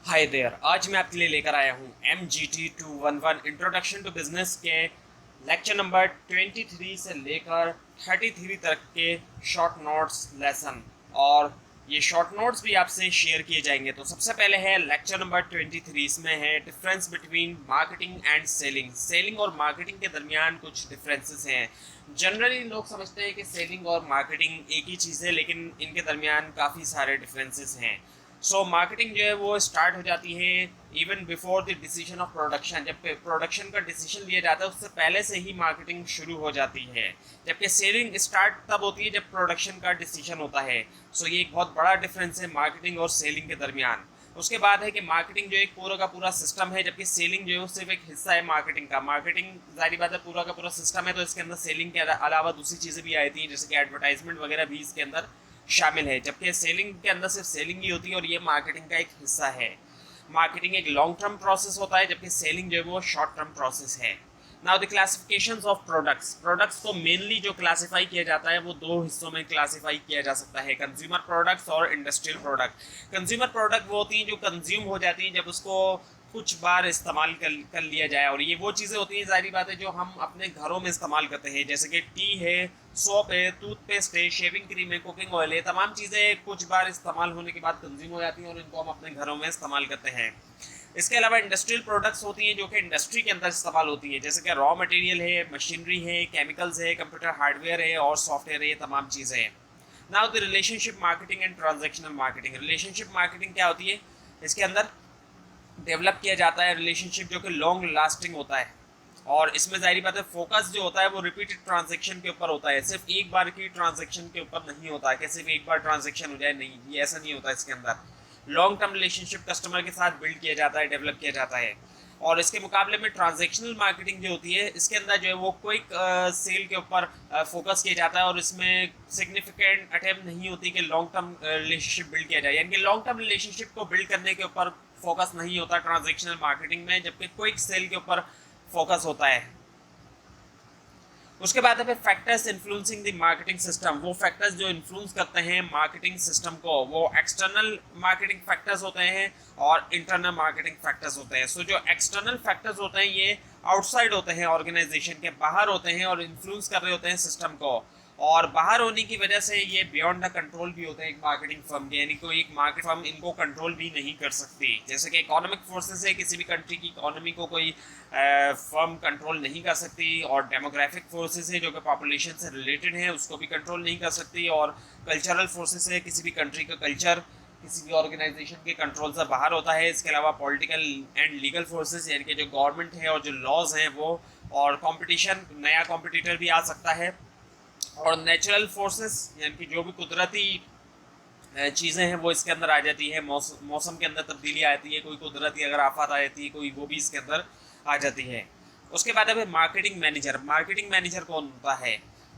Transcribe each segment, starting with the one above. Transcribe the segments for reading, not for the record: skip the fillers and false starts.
Hi there, आज मैं आपके लिए लेकर आया हूँ MGT 211 इंट्रोडक्शन टू बिजनेस के लेक्चर नंबर 23 से लेकर 33 तक के शॉर्ट नोट्स लेसन। और ये शॉर्ट नोट्स भी आपसे शेयर किए जाएंगे। तो सबसे पहले है लेक्चर नंबर 23, इसमें है difference between marketing and selling. Selling और मार्केटिंग के दरमियान कुछ डिफरेंसेस हैं। जनरली लोग समझते हैं कि सेलिंग और मार्केटिंग एक ही चीज़ है, लेकिन इनके दरमियान काफ़ी सारे डिफरेंसेस हैं। सो मार्केटिंग जो है वो स्टार्ट हो जाती है even before the decision of production. जब प्रोडक्शन का डिसीजन लिया जाता है उससे पहले से ही मार्केटिंग शुरू हो जाती है, जबकि सेलिंग स्टार्ट तब होती है जब प्रोडक्शन का डिसीजन होता है। सो ये एक बहुत बड़ा डिफरेंस है मार्केटिंग और सेलिंग के दरमियान। उसके बाद है कि मार्केटिंग जो एक पूरा का पूरा सिस्टम है, जबकि सेलिंग जो है सिर्फ एक हिस्सा है मार्केटिंग का। मार्केटिंग जारी बात है पूरा का पूरा सिस्टम है, तो इसके अंदर सेलिंग के अलावा दूसरी चीज़ें भी आती हैं, जैसे कि एडवर्टाइजमेंट वगैरह भी इसके अंदर शामिल है। जबकि सेलिंग के अंदर सिर्फ सेलिंग ही होती है और ये मार्केटिंग का एक हिस्सा है। मार्केटिंग एक लॉन्ग टर्म प्रोसेस होता है, जबकि सेलिंग जो है वो शॉर्ट टर्म प्रोसेस है। Now the classifications of products. Products को मेनली जो क्लासिफाई किया जाता है वो दो हिस्सों में क्लासिफाई किया जा सकता है, कंज्यूमर प्रोडक्ट्स और इंडस्ट्रियल प्रोडक्ट। कंज्यूमर प्रोडक्ट वो होती हैं जो कंज्यूम हो जाती हैं जब उसको कुछ बार इस्तेमाल कर लिया जाए, और ये वो चीज़ें होती हैं जारी बात है जो हम अपने घरों में इस्तेमाल करते हैं, जैसे कि टी है, सोप है, टूथपेस्ट है, शेविंग क्रीम है, कुकिंग ऑयल है। तमाम चीज़ें कुछ बार इस्तेमाल होने के बाद कंज्यूम हो जाती हैं और इनको हम अपने घरों में इस्तेमाल करते हैं। इसके अलावा इंडस्ट्रियल प्रोडक्ट्स होती हैं जो कि इंडस्ट्री के अंदर इस्तेमाल होती है, जैसे कि रॉ मटेरियल है, मशीनरी है, केमिकल्स है, कंप्यूटर हार्डवेयर है और सॉफ्टवेयर है, ये तमाम चीज़ें हैं। Now the relationship marketing and transactional marketing. Relationship marketing क्या होती है? इसके अंदर डेवलप किया जाता है रिलेशनशिप जो कि लॉन्ग लास्टिंग होता है, और इसमें जाहिर बात है फोकस जो होता है वो रिपीटेड ट्रांजैक्शन के ऊपर होता है, सिर्फ एक बार की ट्रांजैक्शन के ऊपर नहीं होता है कि सिर्फ एक बार ट्रांजैक्शन हो जाए, नहीं, ये ऐसा नहीं होता। इसके अंदर लॉन्ग टर्म रिलेशनशिप कस्टमर के साथ बिल्ड किया जाता है, डेवलप किया जाता है। और इसके मुकाबले में ट्रांजैक्शनल मार्केटिंग जो होती है, इसके अंदर जो है वो क्विक सेल के ऊपर फोकस किया जाता है और इसमें सिग्निफिकेंट अटेम्प्ट नहीं होती कि लॉन्ग टर्म रिलेशनशिप बिल्ड किया जाए, यानी कि लॉन्ग टर्म रिलेशनशिप को बिल्ड करने के ऊपर फोकस नहीं होता ट्रांजैक्शनल मार्केटिंग में, जबकि क्विक सेल के ऊपर फोकस होता है। उसके बाद है फिर factors influencing the marketing system. वो फैक्टर्स जो इन्फ्लुएंस करते हैं मार्केटिंग सिस्टम को, वो एक्सटर्नल मार्केटिंग फैक्टर्स होते हैं और इंटरनल मार्केटिंग फैक्टर्स होते हैं। सो जो एक्सटर्नल फैक्टर्स होते हैं ये आउटसाइड होते हैं, ऑर्गेनाइजेशन के बाहर होते हैं और इन्फ्लुएंस कर रहे होते हैं सिस्टम को, और बाहर होने की वजह से ये बियॉन्ड द कंट्रोल भी होते हैं एक मार्केटिंग फर्म के, यानी कोई एक मार्केट फर्म इनको कंट्रोल भी नहीं कर सकती। जैसे कि इकोनॉमिक फोर्सेस है, किसी भी कंट्री की इकोनॉमी को कोई फर्म कंट्रोल नहीं कर सकती, और डेमोग्राफिक फोर्सेस है जो कि पॉपुलेशन से रिलेटेड है, उसको भी कंट्रोल नहीं कर सकती, और कल्चरल फोर्सेस है, किसी भी कंट्री का कल्चर किसी भी ऑर्गेनाइजेशन के कंट्रोल से बाहर होता है। इसके अलावा पॉलिटिकल एंड लीगल फोर्सेस, यानी कि जो गवर्नमेंट है और जो लॉज हैं वो, और कंपटीशन, नया कॉम्पिटिटर भी आ सकता है, और नेचुरल फोर्सेस यानी कि जो भी कुदरती चीज़ें हैं वो इसके अंदर आ जाती है। मौसम के अंदर तब्दीली आती है, कोई कुदरती अगर आफत आ जाती है कोई, वो भी इसके अंदर आ जाती है। उसके बाद है मार्केटिंग मैनेजर। मार्केटिंग मैनेजर कौन होता है?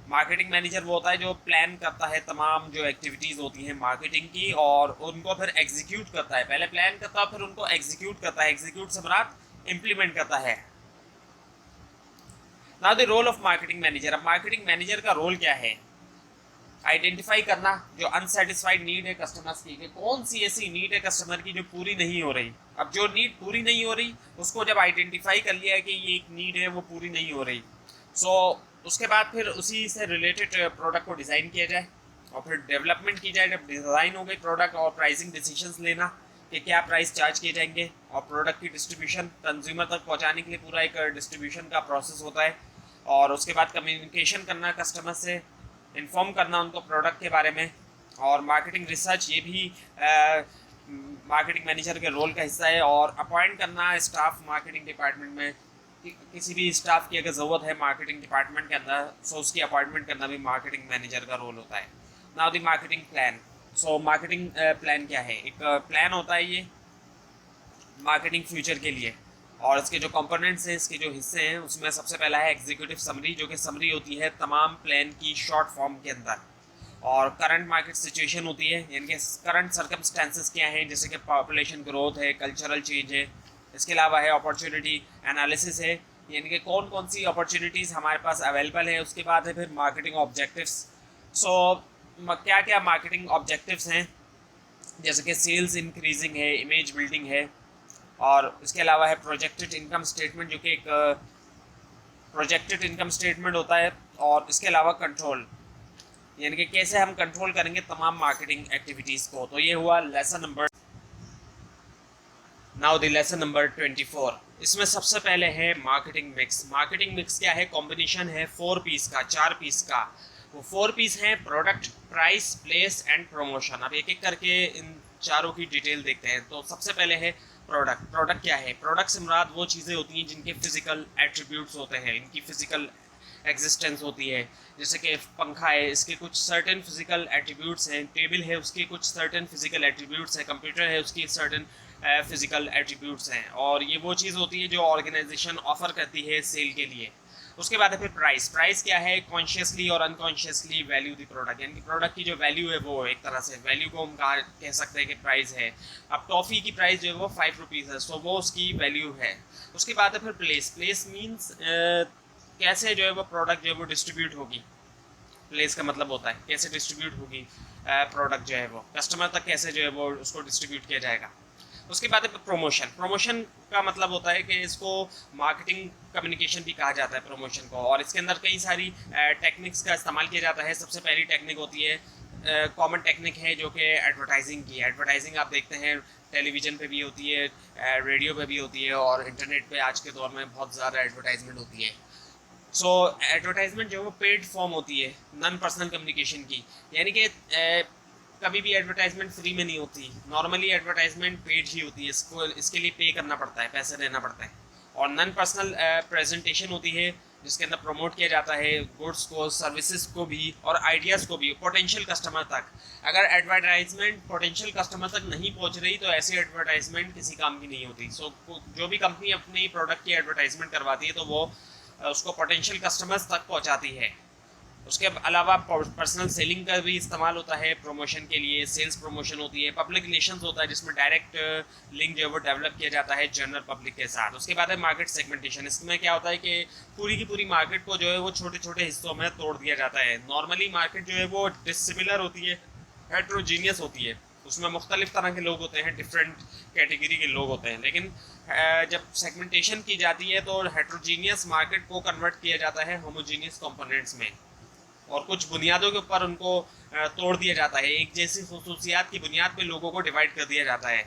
मार्केटिंग मैनेजर वो होता है जो प्लान करता है तमाम जो एक्टिविटीज़ होती हैं मार्केटिंग की, और उनको फिर एग्जीक्यूट करता है। पहले प्लान करता है फिर उनको एग्जीक्यूट करता है, एग्जीक्यूट से मुराद इम्प्लीमेंट करता है। Now the role of marketing manager. अब मार्केटिंग मैनेजर का रोल क्या है? आइडेंटिफाई करना जो अनसेटिस्फाइड नीड है कस्टमर्स की, कि कौन सी ऐसी नीड है कस्टमर की जो पूरी नहीं हो रही। अब जो नीड पूरी नहीं हो रही उसको जब आइडेंटिफाई कर लिया है कि ये एक नीड है वो पूरी नहीं हो रही, सो उसके बाद फिर उसी से रिलेटेड प्रोडक्ट को डिज़ाइन किया जाए और फिर डेवलपमेंट की जाए। जब डिज़ाइन हो गई प्रोडक्ट, और प्राइसिंग डिसीजंस लेना कि क्या प्राइस चार्ज किए जाएंगे, और प्रोडक्ट की डिस्ट्रीब्यूशन कंज्यूमर तक पहुंचाने के लिए पूरा एक डिस्ट्रीब्यूशन का प्रोसेस होता है, और उसके बाद कम्युनिकेशन करना कस्टमर से, इन्फॉर्म करना उनको प्रोडक्ट के बारे में, और मार्केटिंग रिसर्च ये भी मार्केटिंग मैनेजर के रोल का हिस्सा है, और अपॉइंट करना स्टाफ मार्केटिंग डिपार्टमेंट में, किसी भी स्टाफ की अगर ज़रूरत है मार्केटिंग डिपार्टमेंट के अंदर, सो उसकी अपॉइंटमेंट करना भी मार्केटिंग मैनेजर का रोल होता है। Now the marketing plan. So marketing plan क्या है? एक प्लान होता है ये मार्केटिंग फ्यूचर के लिए, और इसके जो कंपोनेंट्स हैं, इसके जो हिस्से हैं, उसमें सबसे पहला है एग्जीक्यूटिव समरी, जो कि समरी होती है तमाम प्लान की शॉर्ट फॉर्म के अंदर, और करंट मार्केट सिचुएशन होती है, यानी कि करंट सर्कमस्टेंसेस क्या हैं, जैसे कि पॉपुलेशन ग्रोथ है, कल्चरल चेंज है। इसके अलावा है अपॉर्चुनिटी एनालिसिस है, यानी कि कौन कौन सी अपॉर्चुनिटीज़ हमारे पास अवेलेबल है। उसके बाद है फिर मार्केटिंग ऑब्जेक्टिव्स। सो क्या क्या मार्केटिंग ऑब्जेक्टिव्स हैं, जैसे कि सेल्स इंक्रीजिंग है, इमेज बिल्डिंग है, और इसके अलावा है प्रोजेक्टेड इनकम स्टेटमेंट, जो कि एक प्रोजेक्टेड इनकम स्टेटमेंट होता है। और इसके अलावा कंट्रोल, यानी कि कैसे हम कंट्रोल करेंगे तमाम मार्केटिंग एक्टिविटीज़ को। तो ये हुआ lesson number. Now the lesson number 24। इसमें सबसे पहले है मार्केटिंग मिक्स। मार्केटिंग मिक्स क्या है? कॉम्बिनेशन है 4 पीस का, 4 पीस का। वो 4 पीस हैं product, price, place and promotion. अब एक एक करके इन चारों की डिटेल देखते हैं। तो सबसे पहले है प्रोडक्ट। प्रोडक्ट क्या है? प्रोडक्ट से मुराद वो चीज़ें होती हैं जिनके फिजिकल एट्रीब्यूट्स होते हैं, इनकी फिजिकल एग्जिस्टेंस होती है। जैसे कि पंखा है, इसके कुछ सर्टेन फिजिकल एट्रीब्यूट्स हैं। टेबल है, उसके कुछ सर्टेन फिजिकल एट्रीब्यूट्स हैं। कंप्यूटर है, उसकी सर्टेन फिजिकल एट्रीब्यूट्स हैं। और ये वो चीज़ होती है जो ऑर्गेनाइजेशन ऑफर करती है सेल के लिए। उसके बाद है फिर प्राइस। प्राइस क्या है? कॉन्शियसली और अनकॉन्शियसली वैल्यू द प्रोडक्ट, यानी कि प्रोडक्ट की जो वैल्यू है वो एक तरह से वैल्यू को हम कह सकते हैं कि प्राइस है। अब टॉफ़ी की प्राइस जो है वो 5 रुपीज़ है, सो वो उसकी वैल्यू है। उसके बाद है फिर प्लेस। प्लेस मीन्स कैसे जो है वो प्रोडक्ट जो है वो डिस्ट्रीब्यूट होगी। प्लेस का मतलब होता है कैसे डिस्ट्रीब्यूट होगी प्रोडक्ट जो है वो कस्टमर तक, कैसे जो है वो उसको डिस्ट्रीब्यूट किया जाएगा। उसके बाद है प्रमोशन। प्रमोशन का मतलब होता है कि इसको मार्केटिंग कम्युनिकेशन भी कहा जाता है प्रमोशन को। और इसके अंदर कई सारी टेक्निक्स का इस्तेमाल किया जाता है। सबसे पहली टेक्निक होती है कॉमन टेक्निक है जो कि एडवर्टाइजिंग की। एडवर्टाइजिंग आप देखते हैं टेलीविज़न पे भी होती है, रेडियो पे भी होती है, और इंटरनेट पे आज के दौर में बहुत ज़्यादा एडवर्टाइजमेंट होती है। सो एडवर्टाइजमेंट जो है वो पेड फॉर्म होती है नॉन पर्सनल कम्युनिकेशन की, यानी कि कभी भी एडवर्टाइजमेंट फ्री में नहीं होती। नॉर्मली एडवर्टाइजमेंट पेड ही होती है, इसको इसके लिए पे करना पड़ता है, पैसे देना पड़ता है। और नॉन पर्सनल प्रेजेंटेशन होती है जिसके अंदर प्रमोट किया जाता है गुड्स को, सर्विसेज को भी और आइडियाज़ को भी पोटेंशियल कस्टमर तक। अगर एडवर्टाइजमेंट पोटेंशियल कस्टमर तक नहीं पहुंच रही तो ऐसी एडवर्टाइजमेंट किसी काम की नहीं होती। सो जो भी कंपनी अपनी प्रोडक्ट की एडवर्टाइजमेंट करवाती है तो वो उसको पोटेंशियल कस्टमर्स तक पहुंचाती है। उसके अलावा पर्सनल सेलिंग का भी इस्तेमाल होता है प्रमोशन के लिए। सेल्स प्रमोशन होती है। पब्लिक रिलेशंस होता है जिसमें डायरेक्ट लिंक जो है वो डेवलप किया जाता है जनरल पब्लिक के साथ। उसके बाद है मार्केट सेगमेंटेशन। इसमें क्या होता है कि पूरी की पूरी मार्केट को जो है वो छोटे छोटे हिस्सों में तोड़ दिया जाता है। नॉर्मली मार्केट जो है वो डिसिमिलर होती है, हेट्रोजीनियस होती है, उसमें मुख्तलिफ तरह के लोग होते हैं, डिफरेंट कैटेगरी के लोग होते हैं। लेकिन जब सेगमेंटेशन की जाती है तो हेट्रोजीनियस मार्केट को कन्वर्ट किया जाता है होमोजीनियस कंपोनेंट्स में, और कुछ बुनियादों के ऊपर उनको तोड़ दिया जाता है। एक जैसी खसूसियात की बुनियाद पे लोगों को डिवाइड कर दिया जाता है।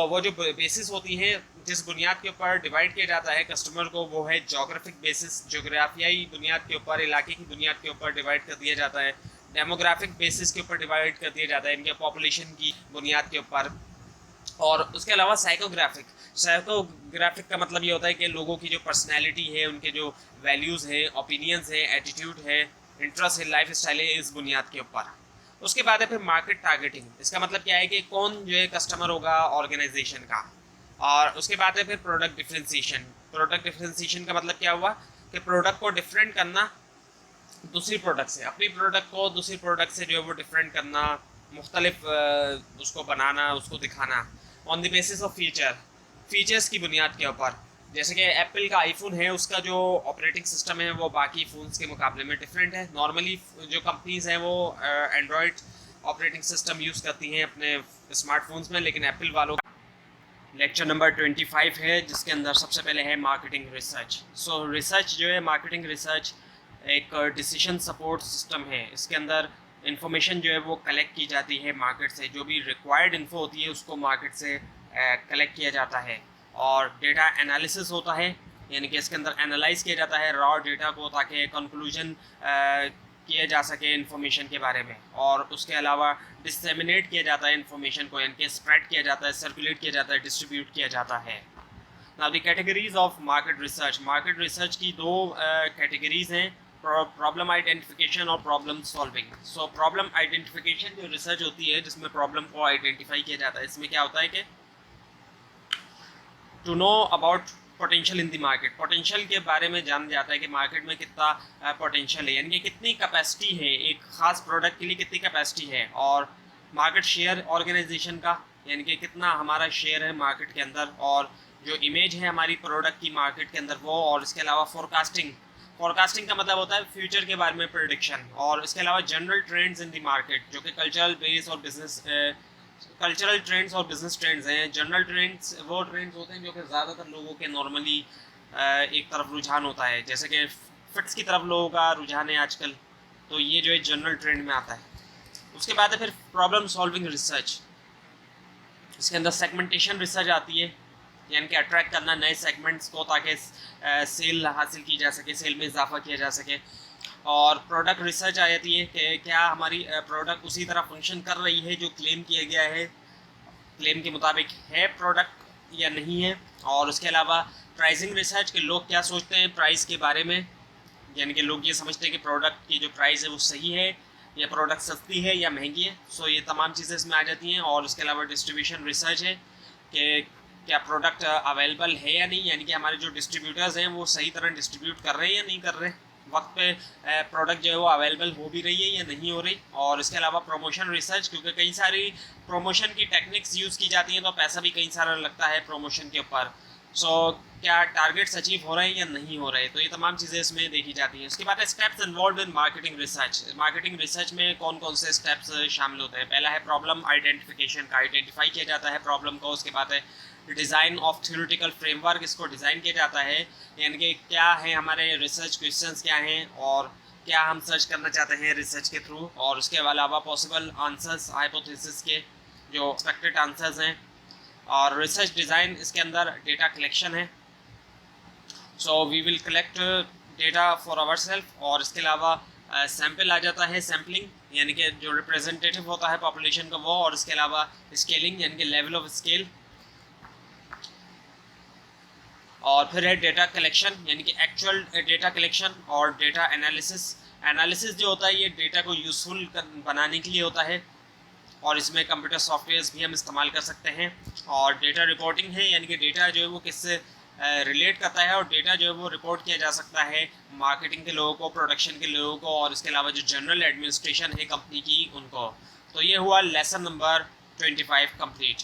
वो जो बेसिस होती हैं जिस बुनियाद के ऊपर डिवाइड किया जाता है कस्टमर को, वो है जोग्राफिक बेसिस। जोग्राफियाई बुनियाद के ऊपर, इलाके की बुनियाद के ऊपर डिवाइड कर दिया जाता है। डेमोग्राफिक बेसिस के ऊपर डिवाइड कर दिया जाता है, इनके पॉपुलेशन की बुनियाद के ऊपर। और उसके अलावा साइकोग्राफिक। साइकोग्राफिक का मतलब ये होता है कि लोगों की जो पर्सनैलिटी है, उनके जो वैल्यूज़ हैं, ओपिनियंस हैं, एटीट्यूड है, इंटरेस्ट है, लाइफ स्टाइल है, इस बुनियाद के ऊपर। उसके बाद है फिर मार्केट टारगेटिंग। इसका मतलब क्या है कि कौन जो है कस्टमर होगा ऑर्गेनाइजेशन का। और उसके बाद है फिर प्रोडक्ट डिफ्रेंसिएशन। प्रोडक्ट डिफ्रेंसिएशन का मतलब क्या हुआ कि प्रोडक्ट को डिफरेंट करना दूसरी प्रोडक्ट से, अपनी प्रोडक्ट को दूसरी प्रोडक्ट से जो है वो डिफरेंट करना, मुख्तलिफ उसको बनाना, उसको दिखाना on the basis of features की बुनियाद के ऊपर। जैसे कि एप्पल का आईफोन है, उसका जो ऑपरेटिंग सिस्टम है वो बाकी फ़ोन्स के मुकाबले में डिफरेंट है। नॉर्मली जो कंपनीज़ हैं वो एंड्रॉयड ऑपरेटिंग सिस्टम यूज़ करती हैं अपने स्मार्टफोन्स में, लेकिन एप्पल वालों लेक्चर नंबर 25 है जिसके अंदर सबसे पहले है मार्केटिंग रिसर्च। सो रिसर्च जो है, मार्केटिंग रिसर्च एक डिसीजन सपोर्ट सिस्टम है। इसके अंदर इंफॉर्मेशन जो है वो कलेक्ट की जाती है मार्केट से। जो भी रिक्वायर्ड इन्फो होती है उसको मार्केट से कलेक्ट किया जाता है। और डेटा एनालिसिस होता है, यानी कि इसके अंदर एनालाइज किया जाता है रॉ डेटा को, ताकि कंक्लूजन किया जा सके इन्फॉर्मेशन के बारे में। और उसके अलावा डिसेमिनेट किया जाता है इन्फॉर्मेशन को, यानी कि स्प्रेड किया जाता है, सर्कुलेट किया जाता है, डिस्ट्रीब्यूट किया जाता है। Now the categories of market research. Market research की दो कैटेगरीज हैं, प्रॉब्लम आइडेंटिफिकेशन और problem solving. So problem identification जो रिसर्च होती है जिसमें प्रॉब्लम को आइडेंटिफाई किया जाता है, इसमें क्या होता है कि to know about potential in the market. Potential के बारे में जाना जाता है कि मार्केट में कितना पोटेंशियल है, यानी कि कितनी कैपेसिटी है एक ख़ास प्रोडक्ट के लिए, कितनी कैपेसिटी है। और मार्केट शेयर ऑर्गेनाइजेशन का, यानी कि कितना हमारा शेयर है मार्केट के अंदर, और जो इमेज है हमारी प्रोडक्ट की मार्केट के अंदर वो। और इसके अलावा फोरकास्टिंग। फोरकास्टिंग का मतलब होता है फ्यूचर के बारे में प्रेडिक्शन। और इसके अलावा general trends in the market, जो कि कल्चरल बेस और बिजनेस कल्चरल ट्रेंड्स और बिजनेस ट्रेंड्स हैं। जनरल ट्रेंड्स वो ट्रेंड्स होते हैं जो कि ज़्यादातर लोगों के नॉर्मली एक तरफ रुझान होता है, जैसे कि फिट्स की तरफ लोगों का रुझान है आजकल, तो ये जो है जनरल ट्रेंड में आता है। उसके बाद है फिर प्रॉब्लम सॉल्विंग रिसर्च। इसके अंदर सेगमेंटेशन रिसर्च आती है, यानी कि अट्रैक्ट करना नए सेगमेंट्स को ताकि सेल हासिल की जा सके, सेल में इजाफा किया जा सके। और प्रोडक्ट रिसर्च आ जाती है कि क्या हमारी प्रोडक्ट उसी तरह फंक्शन कर रही है जो क्लेम किया गया है, क्लेम के मुताबिक है प्रोडक्ट या नहीं है। और उसके अलावा प्राइसिंग रिसर्च के लोग क्या सोचते हैं प्राइस के बारे में, यानी कि लोग ये समझते हैं कि प्रोडक्ट की जो प्राइस है वो सही है या प्रोडक्ट सस्ती है या महंगी है। सो ये तमाम चीज़ें इसमें आ जाती हैं। और उसके अलावा डिस्ट्रीब्यूशन रिसर्च है कि क्या प्रोडक्ट अवेलेबल है या नहीं, यानी कि हमारे जो डिस्ट्रीब्यूटर्स हैं वो सही तरह डिस्ट्रीब्यूट कर रहे हैं या नहीं कर रहे, वक्त पे प्रोडक्ट जो है वो अवेलेबल हो भी रही है या नहीं हो रही। और इसके अलावा प्रमोशन रिसर्च, क्योंकि कई सारी प्रमोशन की टेक्निक्स यूज़ की जाती हैं तो पैसा भी कई सारा लगता है प्रमोशन के ऊपर। सो क्या टारगेट्स अचीव हो रहे हैं या नहीं हो रहे, तो ये तमाम चीज़ें इसमें देखी जाती हैं। उसके बाद steps involve in marketing research. Marketing research में कौन कौन से स्टेप्स शामिल होते हैं। पहला है प्रॉब्लम आइडेंटिफिकेशन का, आइडेंटिफाई किया जाता है प्रॉब्लम को। उसके बाद है डिज़ाइन ऑफ थ्योरेटिकल फ्रेमवर्क, इसको डिज़ाइन किया जाता है, यानी कि क्या है हमारे रिसर्च क्वेश्चंस क्या हैं और क्या हम सर्च करना चाहते हैं रिसर्च के थ्रू। और उसके अलावा पॉसिबल आंसर्स हाइपोथेसिस के जो एक्सपेक्टेड आंसर्स हैं। और रिसर्च डिज़ाइन इसके अंदर डेटा कलेक्शन है, so we will collect data for our self. और इसके अलावा सैम्पल आ जाता है, सैम्पलिंग यानी कि जो रिप्रेजेंटेटिव होता है पॉपुलेशन का वो। और इसके अलावा स्केलिंग यानी कि लेवल ऑफ स्केल। और फिर है डेटा कलेक्शन यानी कि एक्चुअल डेटा कलेक्शन और डेटा एनालिसिस। एनालिसिस जो होता है ये डेटा को यूज़फुल बनाने के लिए होता है और इसमें कंप्यूटर सॉफ्टवेयर्स भी हम इस्तेमाल कर सकते हैं। और डेटा रिपोर्टिंग है, यानी कि डेटा जो है वो किससे रिलेट करता है और डेटा जो है वो रिपोर्ट किया जा सकता है मार्केटिंग के लोगों को, प्रोडक्शन के लोगों को और इसके अलावा जो जनरल एडमिनिस्ट्रेशन है कंपनी की उनको। तो ये हुआ lesson number 25 complete.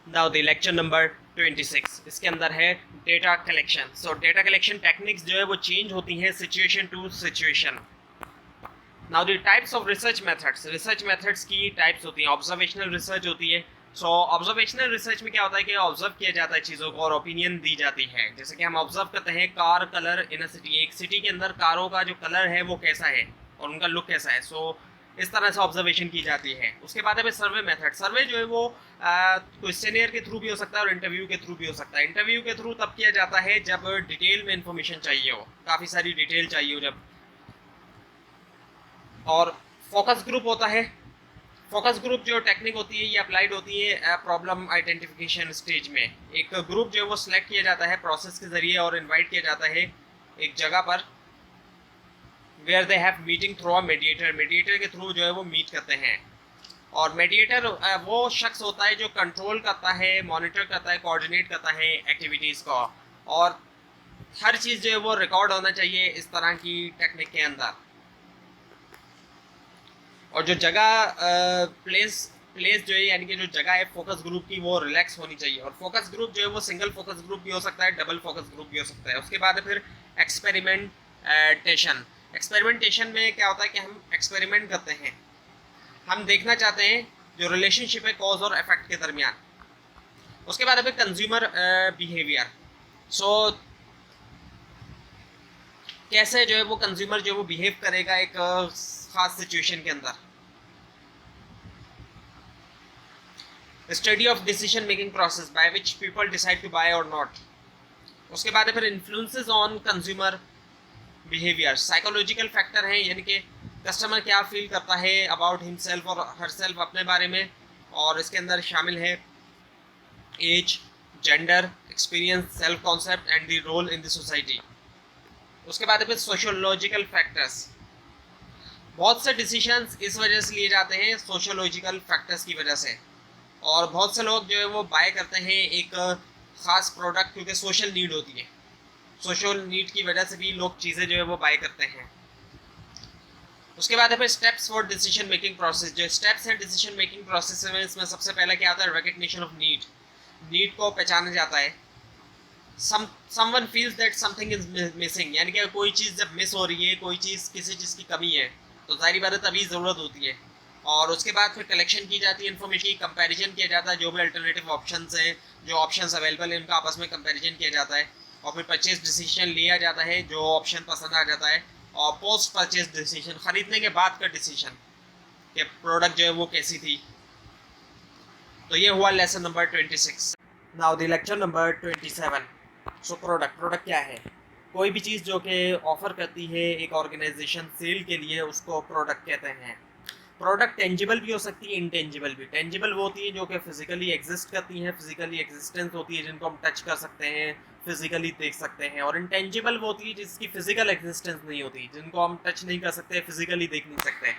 Now the lecture number 26, इसके अंदर है data collection. So data collection techniques जो है वो चेंज होती हैं situation to situation. Now the types of research methods. Research methods की टाइप्स होती हैं। ऑब्जर्वेशनल रिसर्च होती है। सो ऑब्जर्वेशनल रिसर्च में क्या होता है कि ऑब्जर्व किया जाता है चीज़ों को और ओपिनियन दी जाती है। जैसे कि हम ऑब्जर्व करते हैं कार कलर इन अ सिटी, एक सिटी के अंदर कारों का जो कलर है वो कैसा है और उनका लुक कैसा है। सो इस तरह से ऑब्जर्वेशन की जाती है। उसके बाद है सर्वे मेथड। सर्वे जो है वो क्वेश्चनियर के थ्रू भी हो सकता है और इंटरव्यू के थ्रू भी हो सकता है। इंटरव्यू के थ्रू तब किया जाता है जब डिटेल में इंफॉर्मेशन चाहिए हो, काफ़ी सारी डिटेल चाहिए हो जब। और फोकस ग्रुप होता है। फोकस ग्रुप जो टेक्निक होती है ये अप्लाइड होती है प्रॉब्लम आइडेंटिफिकेशन स्टेज में। एक ग्रुप जो है वो सिलेक्ट किया जाता है प्रोसेस के ज़रिए और इनवाइट किया जाता है एक जगह पर where they have meeting through a mediator. Mediator के थ्रू जो है वो मीट करते हैं। और मीडिएटर वो शख्स होता है जो कंट्रोल करता है, मॉनिटर करता है, कोऑर्डिनेट करता है एक्टिविटीज़ को। और हर चीज़ जो है वो रिकॉर्ड होना चाहिए इस तरह की टेक्निक के अंदर। और जो जगह प्लेस जो है यानी कि जो जगह है फोकस ग्रुप की वो रिलैक्स होनी चाहिए। और फोकस ग्रुप जो है वो सिंगल फोकस ग्रुप भी हो सकता है, डबल फोकस ग्रुप भी हो सकता है। उसके बाद फिर एक्सपेरिमेंटेशन। एक्सपेरिमेंटेशन में क्या होता है कि हम एक्सपेरिमेंट करते हैं, हम देखना चाहते हैं जो रिलेशनशिप है कॉज और इफेक्ट के दरमियान। उसके बाद फिर कंज्यूमर बिहेवियर। सो कैसे जो है वो कंज्यूमर जो है वो बिहेव करेगा एक खास सिचुएशन के अंदर। Study of decision making process by which people decide to buy or not. उसके बाद फिर influences on consumer behaviour. Psychological factor हैं, यानी कि कस्टमर क्या फील करता है अबाउट हिमसेल्फ और हरसेल्फ, अपने बारे में। और इसके अंदर शामिल है age, gender, experience, self concept and the role in the society. उसके बाद फिर सोशियोलॉजिकल फैक्टर्स। बहुत से डिसीजंस इस वजह से लिए जाते हैं सोशियोलॉजिकल फैक्टर्स की वजह से। और बहुत से लोग जो है वो बाय करते हैं एक ख़ास प्रोडक्ट क्योंकि सोशल नीड होती है। सोशल नीड की वजह से भी लोग चीज़ें जो है वो बाय करते हैं। उसके बाद है फिर steps for decision making process. जो स्टेप्स हैं डिसीजन मेकिंग प्रोसेस में, इसमें सबसे पहले क्या आता है रिकग्निशन ऑफ नीड। नीड को पहचाना जाता है। Someone feels that something is missing, यानी कि कोई चीज़ जब मिस हो रही है, कोई चीज़ किसी चीज़ की कमी है तो जाहिर बात है तभी ज़रूरत होती है। और उसके बाद फिर कलेक्शन की जाती है इन्फॉर्मेशन की, कंपैरिजन किया जाता है जो भी अल्टरनेटिव ऑप्शंस हैं, जो ऑप्शंस अवेलेबल हैं उनका आपस में कंपैरिजन किया जाता है और फिर परचेज डिसीजन लिया जाता है जो ऑप्शन पसंद आ जाता है। और पोस्ट परचेज डिसीजन, खरीदने के बाद का डिसीजन कि प्रोडक्ट जो है वो कैसी थी। तो ये हुआ lesson number 26। Now the lecture number 27। So product क्या है? कोई भी चीज़ जो कि ऑफर करती है एक ऑर्गेनाइजेशन सेल के लिए, उसको प्रोडक्ट कहते हैं। प्रोडक्ट टेंजिबल भी हो सकती है, इनटेंजिबल भी। टेंजिबल वो होती है जो कि फिजिकली एग्जिस्ट करती हैं, फिजिकली एग्जिस्टेंस होती है, जिनको हम टच कर सकते हैं, फिजिकली देख सकते हैं। और इनटेंजिबल वो होती है जिसकी फिजिकल एग्जिस्टेंस नहीं होती, जिनको हम टच नहीं कर सकते, फिजिकली देख नहीं सकते।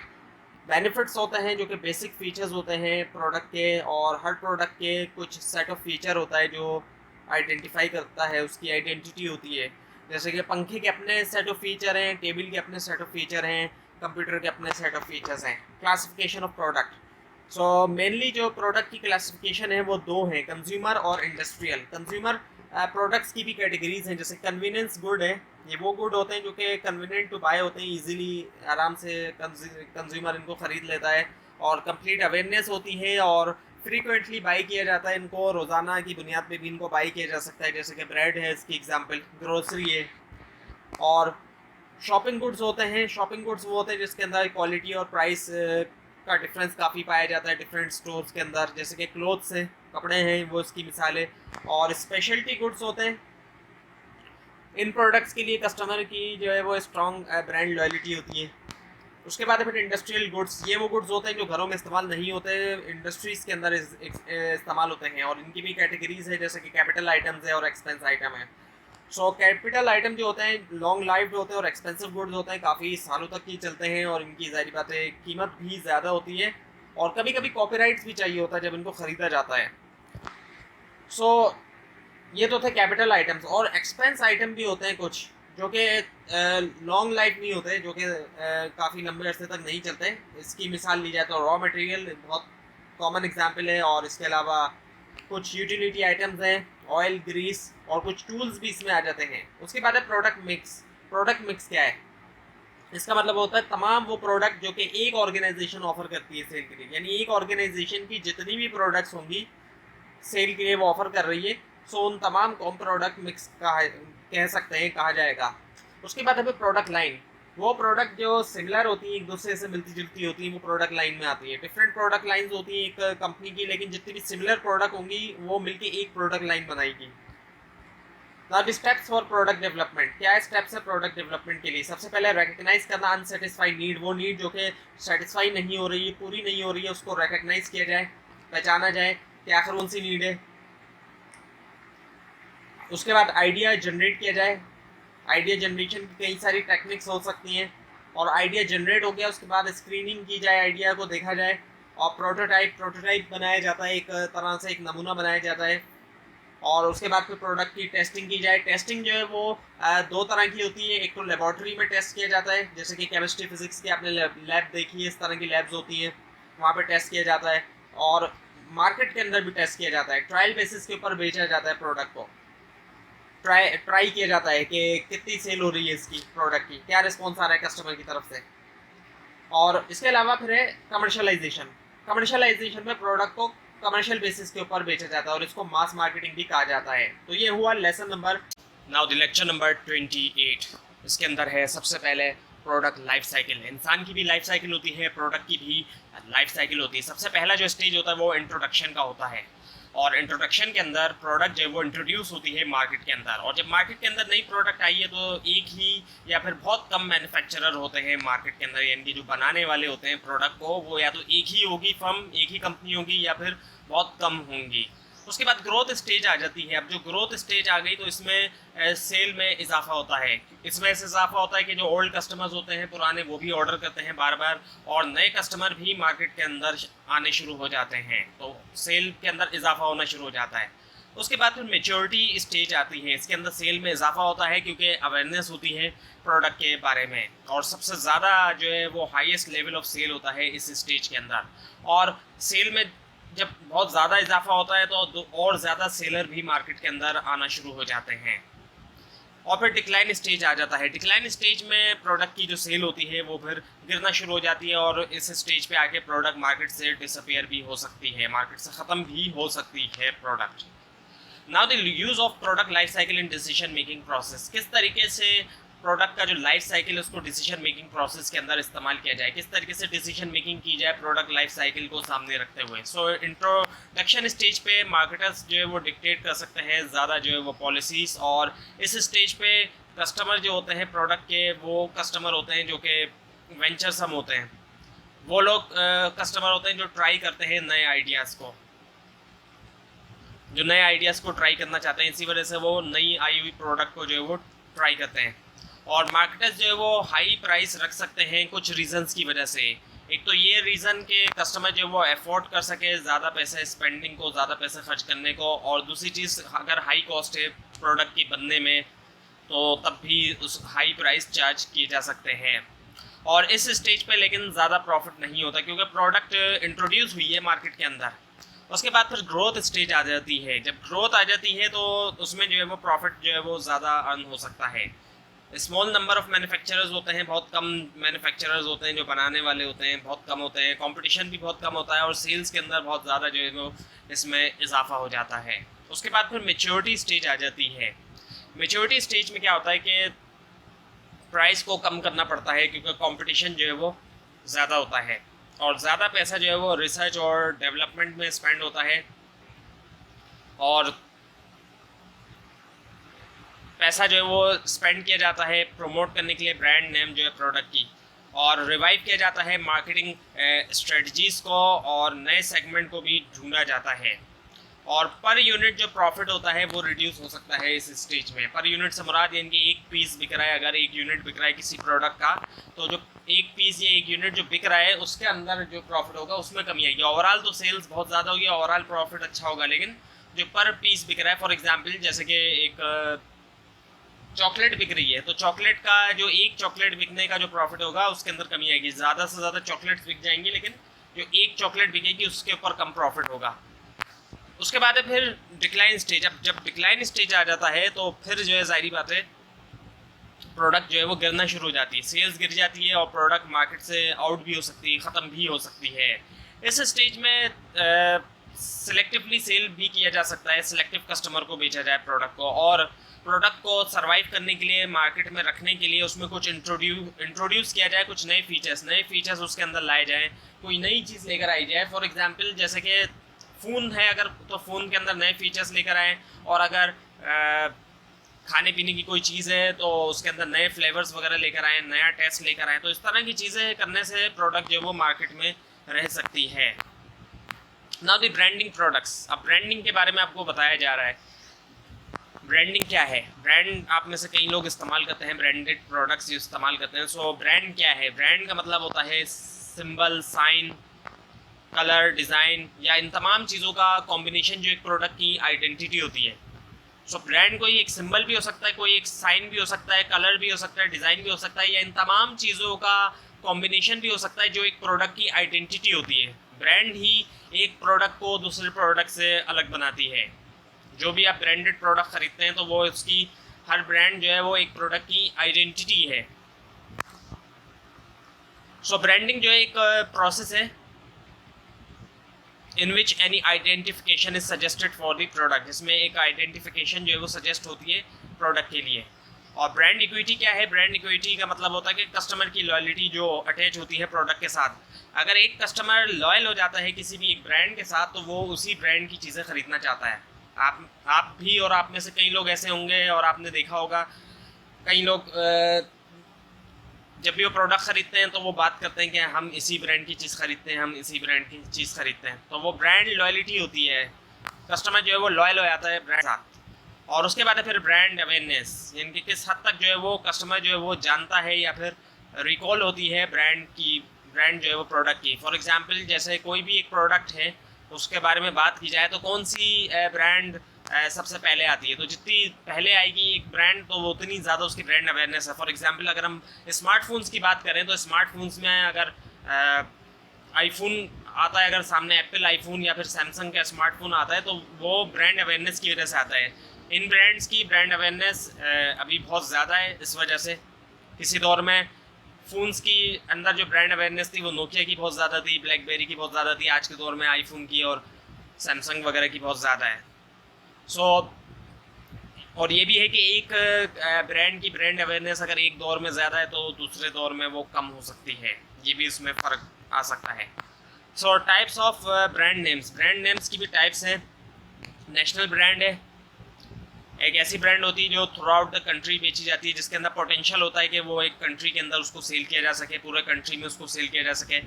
बेनिफिट्स होते हैं जो कि बेसिक फीचर्स होते हैं प्रोडक्ट के, और हर प्रोडक्ट के कुछ सेट ऑफ फीचर होता है जो आइडेंटिफाई करता है, उसकी आइडेंटिटी होती है। जैसे कि पंखे के अपने सेट ऑफ फीचर हैं, टेबल के अपने सेट ऑफ फीचर हैं, कंप्यूटर के अपने सेट ऑफ फीचर्स हैं। Classification of product. So mainly जो प्रोडक्ट की क्लासिफिकेशन है वो दो हैं, कंज्यूमर और इंडस्ट्रियल। कंज्यूमर प्रोडक्ट्स की भी कैटेगरीज हैं, जैसे कन्वीनियंस गुड है, ये वो गुड होते हैं जो कि कन्वीनियंट टू बाय होते हैं, इजीली आराम से कंज्यूमर इनको ख़रीद लेता है। और कंप्लीट अवेयरनेस होती है और फ्रीक्वेंटली बाई किया जाता है, इनको रोज़ाना की बुनियाद पे भी इनको बाई किया जा सकता है। जैसे कि ब्रेड है इसकी एग्जांपल, ग्रोसरी है। और शॉपिंग गुड्स होते हैं, शॉपिंग गुड्स वो होते हैं जिसके अंदर क्वालिटी और प्राइस का डिफरेंस काफ़ी पाया जाता है डिफरेंट स्टोर्स के अंदर। जैसे कि क्लोथ्स हैं, कपड़े हैं, वो इसकी मिसालें। और स्पेशलिटी गुड्स होते हैं, इन प्रोडक्ट्स के लिए कस्टमर की जो है वो स्ट्रॉन्ग ब्रांड लॉयल्टी होती है। उसके बाद फिर इंडस्ट्रियल गुड्स, ये वो गुड्स होते हैं जो घरों में इस्तेमाल नहीं होते, इंडस्ट्रीज़ के अंदर इस्तेमाल होते हैं। और इनकी भी कैटेगरीज है, जैसे कि कैपिटल आइटम्स है और एक्सपेंस आइटम है। सो कैपिटल आइटम जो होते हैं लॉन्ग लाइफ होते हैं, और एक्सपेंसिव गुड्स होते हैं काफ़ी सालों तक ही चलते हैं, और इनकी ज़ाहिर बात है कीमत भी ज़्यादा होती है, और कभी कभी कॉपीराइट्स भी चाहिए होता है जब इनको ख़रीदा जाता है। सो ये तो थे कैपिटल आइटम्स। और एक्सपेंस आइटम भी होते हैं कुछ जो कि लॉन्ग लाइफ नहीं होते, जो कि काफ़ी लंबे अरसे तक नहीं चलते। इसकी मिसाल ली जाए तो रॉ मटेरियल बहुत कॉमन एग्जांपल है, और इसके अलावा कुछ यूटिलिटी आइटम्स हैं, ऑयल, ग्रीस, और कुछ टूल्स भी इसमें आ जाते हैं। उसके बाद है प्रोडक्ट मिक्स। प्रोडक्ट मिक्स क्या है? इसका मतलब होता है तमाम वो प्रोडक्ट जो कि एक ऑर्गेनाइजेशन ऑफर करती है सेल के लिए, यानी एक ऑर्गेनाइजेशन की जितनी भी प्रोडक्ट्स होंगी सेल के लिए वो ऑफर कर रही है, सो उन तमाम को हम प्रोडक्ट मिक्स कह सकते हैं, कहा जाएगा। उसके बाद हमें प्रोडक्ट लाइन, वो प्रोडक्ट जो सिमिलर होती है, एक दूसरे से मिलती जुलती होती है, वो प्रोडक्ट लाइन में आती है। डिफरेंट प्रोडक्ट लाइंस होती हैं एक कंपनी की, लेकिन जितनी भी सिमिलर प्रोडक्ट होंगी वो मिलके एक प्रोडक्ट लाइन बनाएगी। Now steps for product development. क्या है स्टेप्स है प्रोडक्ट डेवलपमेंट के लिए? सबसे पहले रिकग्नाइज करना अनसेटिस्फाइड नीड, वो नीड जो कि सेटिस्फाई नहीं हो रही है, पूरी नहीं हो रही है, उसको रिकग्नाइज किया जाए, पहचाना जाए कि आखिर कौन सी नीड है। उसके बाद आइडिया जनरेट किया जाए। आइडिया जनरेशन की कई सारी टेक्निक्स हो सकती हैं, और आइडिया जनरेट हो गया उसके बाद स्क्रीनिंग की जाए, आइडिया को देखा जाए, और प्रोटोटाइप बनाया जाता है, एक तरह से एक नमूना बनाया जाता है। और उसके बाद फिर प्रोडक्ट की टेस्टिंग की जाए। टेस्टिंग जो है वो दो तरह की होती है, एक तो लेबॉर्ट्री में टेस्ट किया जाता है, जैसे कि केमिस्ट्री फिजिक्स की आपने लैब देखी है, इस तरह की लैब्स होती हैं, वहाँ पे टेस्ट किया जाता है। और मार्केट के अंदर भी टेस्ट किया जाता है, ट्रायल बेसिस के ऊपर बेचा जाता है प्रोडक्ट को, ट्राई किया जाता है कि कितनी सेल हो रही है इसकी प्रोडक्ट की, क्या रिस्पॉन्स आ रहा है कस्टमर की तरफ से। और इसके अलावा फिर है कमर्शलाइजेशन। कमर्शलाइजेशन में प्रोडक्ट को कमर्शियल बेसिस के ऊपर बेचा जाता है, और इसको मास मार्केटिंग भी कहा जाता है। तो ये हुआ lesson number, now the lecture number 28। इसके अंदर है सबसे पहले प्रोडक्ट लाइफ साइकिल। इंसान की भी लाइफ साइकिल होती है, प्रोडक्ट की भी लाइफ साइकिल होती है। सबसे पहला जो स्टेज होता है वो इंट्रोडक्शन का होता है, और इंट्रोडक्शन के अंदर प्रोडक्ट जो है वो इंट्रोड्यूस होती है मार्केट के अंदर। और जब मार्केट के अंदर नई प्रोडक्ट आई है तो एक ही या फिर बहुत कम मैन्युफैक्चरर होते हैं मार्केट के अंदर, यानी कि जो बनाने वाले होते हैं प्रोडक्ट को, वो या तो एक ही होगी फर्म, एक ही कंपनी होगी, या फिर बहुत कम होंगी। उसके बाद ग्रोथ स्टेज आ जाती है। अब जो ग्रोथ स्टेज आ गई तो इसमें सेल में इजाफा होता है। इसमें ऐसे इजाफा होता है कि जो ओल्ड कस्टमर्स होते हैं पुराने, वो भी ऑर्डर करते हैं बार बार, और नए कस्टमर भी मार्केट के अंदर आने शुरू हो जाते हैं, तो सेल के अंदर इजाफा होना शुरू हो जाता है। उसके बाद फिर मेच्योरिटी स्टेज आती है। इसके अंदर सेल में इजाफा होता है क्योंकि अवेयरनेस होती है प्रोडक्ट के बारे में, और सबसे ज़्यादा जो है वो हाईएस्ट लेवल ऑफ सेल होता है इस स्टेज के अंदर। और सेल में जब बहुत ज़्यादा इजाफा होता है तो और ज़्यादा सेलर भी मार्केट के अंदर आना शुरू हो जाते हैं। और फिर डिक्लाइन स्टेज आ जाता है। डिक्लाइन स्टेज में प्रोडक्ट की जो सेल होती है वो फिर गिरना शुरू हो जाती है और इस स्टेज पे आके प्रोडक्ट मार्केट से डिसअपियर भी हो सकती है, मार्केट से ख़त्म भी हो सकती है product. Now the use of product life cycle in decision making process, किस तरीके से प्रोडक्ट का जो लाइफ साइकिल है उसको डिसीजन मेकिंग प्रोसेस के अंदर इस्तेमाल किया जाए, किस तरीके से डिसीजन मेकिंग की जाए प्रोडक्ट लाइफ साइकिल को सामने रखते हुए। सो इंट्रोडक्शन स्टेज पे मार्केटर्स जो है वो डिक्टेट कर सकते हैं ज़्यादा जो है वो पॉलिसीज़, और इस स्टेज पे कस्टमर जो होते हैं प्रोडक्ट के, वो कस्टमर होते हैं जो कि वेंचरसम होते हैं, वो लोग कस्टमर होते हैं जो ट्राई करते हैं नए आइडियाज़ को, जो नए आइडियाज़ को ट्राई करना चाहते हैं, इसी वजह से वो नई आई हुई प्रोडक्ट को जो है वो ट्राई करते हैं। और मार्केटर्स जो है वो हाई प्राइस रख सकते हैं कुछ रीजंस की वजह से। एक तो ये रीज़न कि कस्टमर जो है वो अफोर्ड कर सके ज़्यादा पैसे स्पेंडिंग को, ज़्यादा पैसे खर्च करने को, और दूसरी चीज़ अगर हाई कॉस्ट है प्रोडक्ट की बनने में तो तब भी उस हाई प्राइस चार्ज किए जा सकते हैं। और इस स्टेज पे लेकिन ज़्यादा प्रॉफिट नहीं होता क्योंकि प्रोडक्ट इंट्रोड्यूस हुई है मार्केट के अंदर। उसके बाद फिर ग्रोथ स्टेज आ जाती है। जब ग्रोथ आ जाती है तो उसमें जो है वो प्रॉफिट जो है वो ज़्यादा अर्न हो सकता है। स्मॉल नंबर ऑफ मैन्युफैक्चरर्स होते हैं, बहुत कम मैन्युफैक्चरर्स होते हैं जो बनाने वाले होते हैं, बहुत कम होते हैं, कंपटीशन भी बहुत कम होता है, और सेल्स के अंदर बहुत ज़्यादा जो है वो इसमें इजाफा हो जाता है। उसके बाद फिर मैच्योरिटी स्टेज आ जाती है। मैच्योरिटी स्टेज में क्या होता है कि प्राइस को कम करना पड़ता है क्योंकि कंपटीशन जो है वो ज़्यादा होता है, और ज़्यादा पैसा जो है वो रिसर्च और डेवलपमेंट में स्पेंड होता है, और पैसा जो है वो स्पेंड किया जाता है प्रमोट करने के लिए ब्रांड नेम जो है प्रोडक्ट की, और रिवाइव किया जाता है मार्केटिंग स्ट्रेटजीज़ को, और नए सेगमेंट को भी ढूंढा जाता है। और पर यूनिट जो प्रॉफिट होता है वो रिड्यूस हो सकता है इस स्टेज में। पर यूनिट से मुराद यानी कि एक पीस बिक रहा है, अगर एक यूनिट बिक रहा है किसी प्रोडक्ट का, तो जो एक पीस या एक यूनिट जो बिक रहा है उसके अंदर जो प्रॉफिट होगा उसमें कमी आएगी। ओवरऑल तो सेल्स बहुत ज़्यादा होगी, ओवरऑल प्रॉफिट अच्छा होगा, लेकिन जो पर पीस बिक रहा है, फॉर एग्जाम्पल जैसे कि एक चॉकलेट बिक रही है, तो चॉकलेट का जो एक चॉकलेट बिकने का जो प्रॉफिट होगा उसके अंदर कमी आएगी। ज़्यादा से ज़्यादा चॉकलेट्स बिक जाएंगी, लेकिन जो एक चॉकलेट बिकेगी उसके ऊपर कम प्रॉफिट होगा। उसके बाद है फिर डिक्लाइन स्टेज। अब जब डिक्लाइन स्टेज आ जाता है तो फिर जो है ज़ाहिर बात है प्रोडक्ट जो है वो गिरना शुरू हो जाती है, सेल्स गिर जाती है, और प्रोडक्ट मार्केट से आउट भी हो सकती है, ख़त्म भी हो सकती है। इस स्टेज में सिलेक्टिवली सेल भी किया जा सकता है, सिलेक्टिव कस्टमर को बेचा जाए प्रोडक्ट को, और प्रोडक्ट को सर्वाइव करने के लिए, मार्केट में रखने के लिए उसमें कुछ इंट्रोड्यूस किया जाए, कुछ नए फीचर्स उसके अंदर लाए जाएँ, कोई नई चीज़ लेकर आई जाए। फॉर एग्जांपल जैसे कि फ़ोन है अगर, तो फ़ोन के अंदर नए फीचर्स लेकर आएँ, और अगर खाने पीने की कोई चीज़ है तो उसके अंदर नए फ्लेवर्स वगैरह लेकर आएँ, नया टेस्ट लेकर आएँ। तो इस तरह की चीज़ें करने से प्रोडक्ट जो है वो मार्केट में रह सकती है। Now the branding products. अब ब्रांडिंग के बारे में आपको बताया जा रहा है। ब्रांडिंग क्या है? ब्रांड आप में से कई लोग इस्तेमाल करते हैं, ब्रांडेड प्रोडक्ट्स इस्तेमाल करते हैं। सो ब्रांड क्या है? ब्रांड का मतलब होता है सिंबल, साइन, कलर, डिज़ाइन, या इन तमाम चीज़ों का कॉम्बिनेशन जो एक प्रोडक्ट की आइडेंटिटी होती है। सो ब्रांड कोई एक सिंबल भी हो सकता है, कोई एक साइन भी हो सकता है, कलर भी हो सकता है, डिज़ाइन भी हो सकता है, या इन तमाम चीज़ों का कॉम्बिनेशन भी हो सकता है जो एक प्रोडक्ट की आइडेंटिटी होती है। ब्रांड ही एक प्रोडक्ट को दूसरे प्रोडक्ट से अलग बनाती है। जो भी आप ब्रांडेड प्रोडक्ट खरीदते हैं तो वो उसकी हर ब्रांड जो है वो एक प्रोडक्ट की आइडेंटिटी है। सो ब्रांडिंग जो है एक प्रोसेस है in which any identification is suggested for the product, जिसमें एक आइडेंटिफिकेशन जो है वो सजेस्ट होती है प्रोडक्ट के लिए। और ब्रांड इक्विटी क्या है? ब्रांड इक्विटी का मतलब होता है कि कस्टमर की लॉयल्टी जो अटैच होती है प्रोडक्ट के साथ। अगर एक कस्टमर लॉयल हो जाता है किसी भी एक ब्रांड के साथ तो वो उसी ब्रांड की चीज़ें खरीदना चाहता है। आप भी, और आप में से कई लोग ऐसे होंगे, और आपने देखा होगा कई लोग जब भी वो प्रोडक्ट खरीदते हैं तो वो बात करते हैं कि हम इसी ब्रांड की चीज़ खरीदते हैं, हम इसी ब्रांड की चीज़ खरीदते हैं। तो वो ब्रांड लॉयल्टी होती है, कस्टमर जो है वो लॉयल हो जाता है ब्रांड साथ। और उसके बाद है फिर ब्रांड अवेयरनेस, यानी कि किस हद तक जो है वो कस्टमर जो है वो जानता है या फिर रिकॉल होती है ब्रांड जो है वो प्रोडक्ट की। फॉर एग्जांपल जैसे कोई भी एक प्रोडक्ट है उसके बारे में बात की जाए तो कौन सी ब्रांड सबसे पहले आती है, तो जितनी पहले आएगी एक ब्रांड तो वो उतनी ज़्यादा उसकी ब्रांड अवेयरनेस है। फॉर एग्जांपल अगर हम स्मार्टफोन्स की बात करें तो स्मार्टफोन्स में अगर आईफोन आता है, अगर सामने एप्पल आईफोन या फिर सैमसंग का स्मार्टफोन आता है तो वो ब्रांड अवेयरनेस की वजह से आता है। इन ब्रांड्स की ब्रांड अवेयरनेस अभी बहुत ज़्यादा है। इस वजह से किसी दौर में फ़ोन्स की अंदर जो ब्रांड अवेयरनेस थी वो नोकिया की बहुत ज़्यादा थी, ब्लैकबेरी की बहुत ज़्यादा थी। आज के दौर में आईफोन की और सैमसंग वगैरह की बहुत ज़्यादा है। और ये भी है कि एक ब्रांड की ब्रांड अवेयरनेस अगर एक दौर में ज़्यादा है तो दूसरे दौर में वो कम हो सकती है। ये भी इसमें फ़र्क आ सकता है। टाइप्स ऑफ ब्रांड नेम्स की भी टाइप्स हैं। नेशनल ब्रांड है, एक ऐसी ब्रांड होती है जो थ्रू आउट द कंट्री बेची जाती है, जिसके अंदर पोटेंशियल होता है कि वो एक कंट्री के अंदर उसको सेल किया जा सके, पूरे कंट्री में उसको सेल किया जा सके।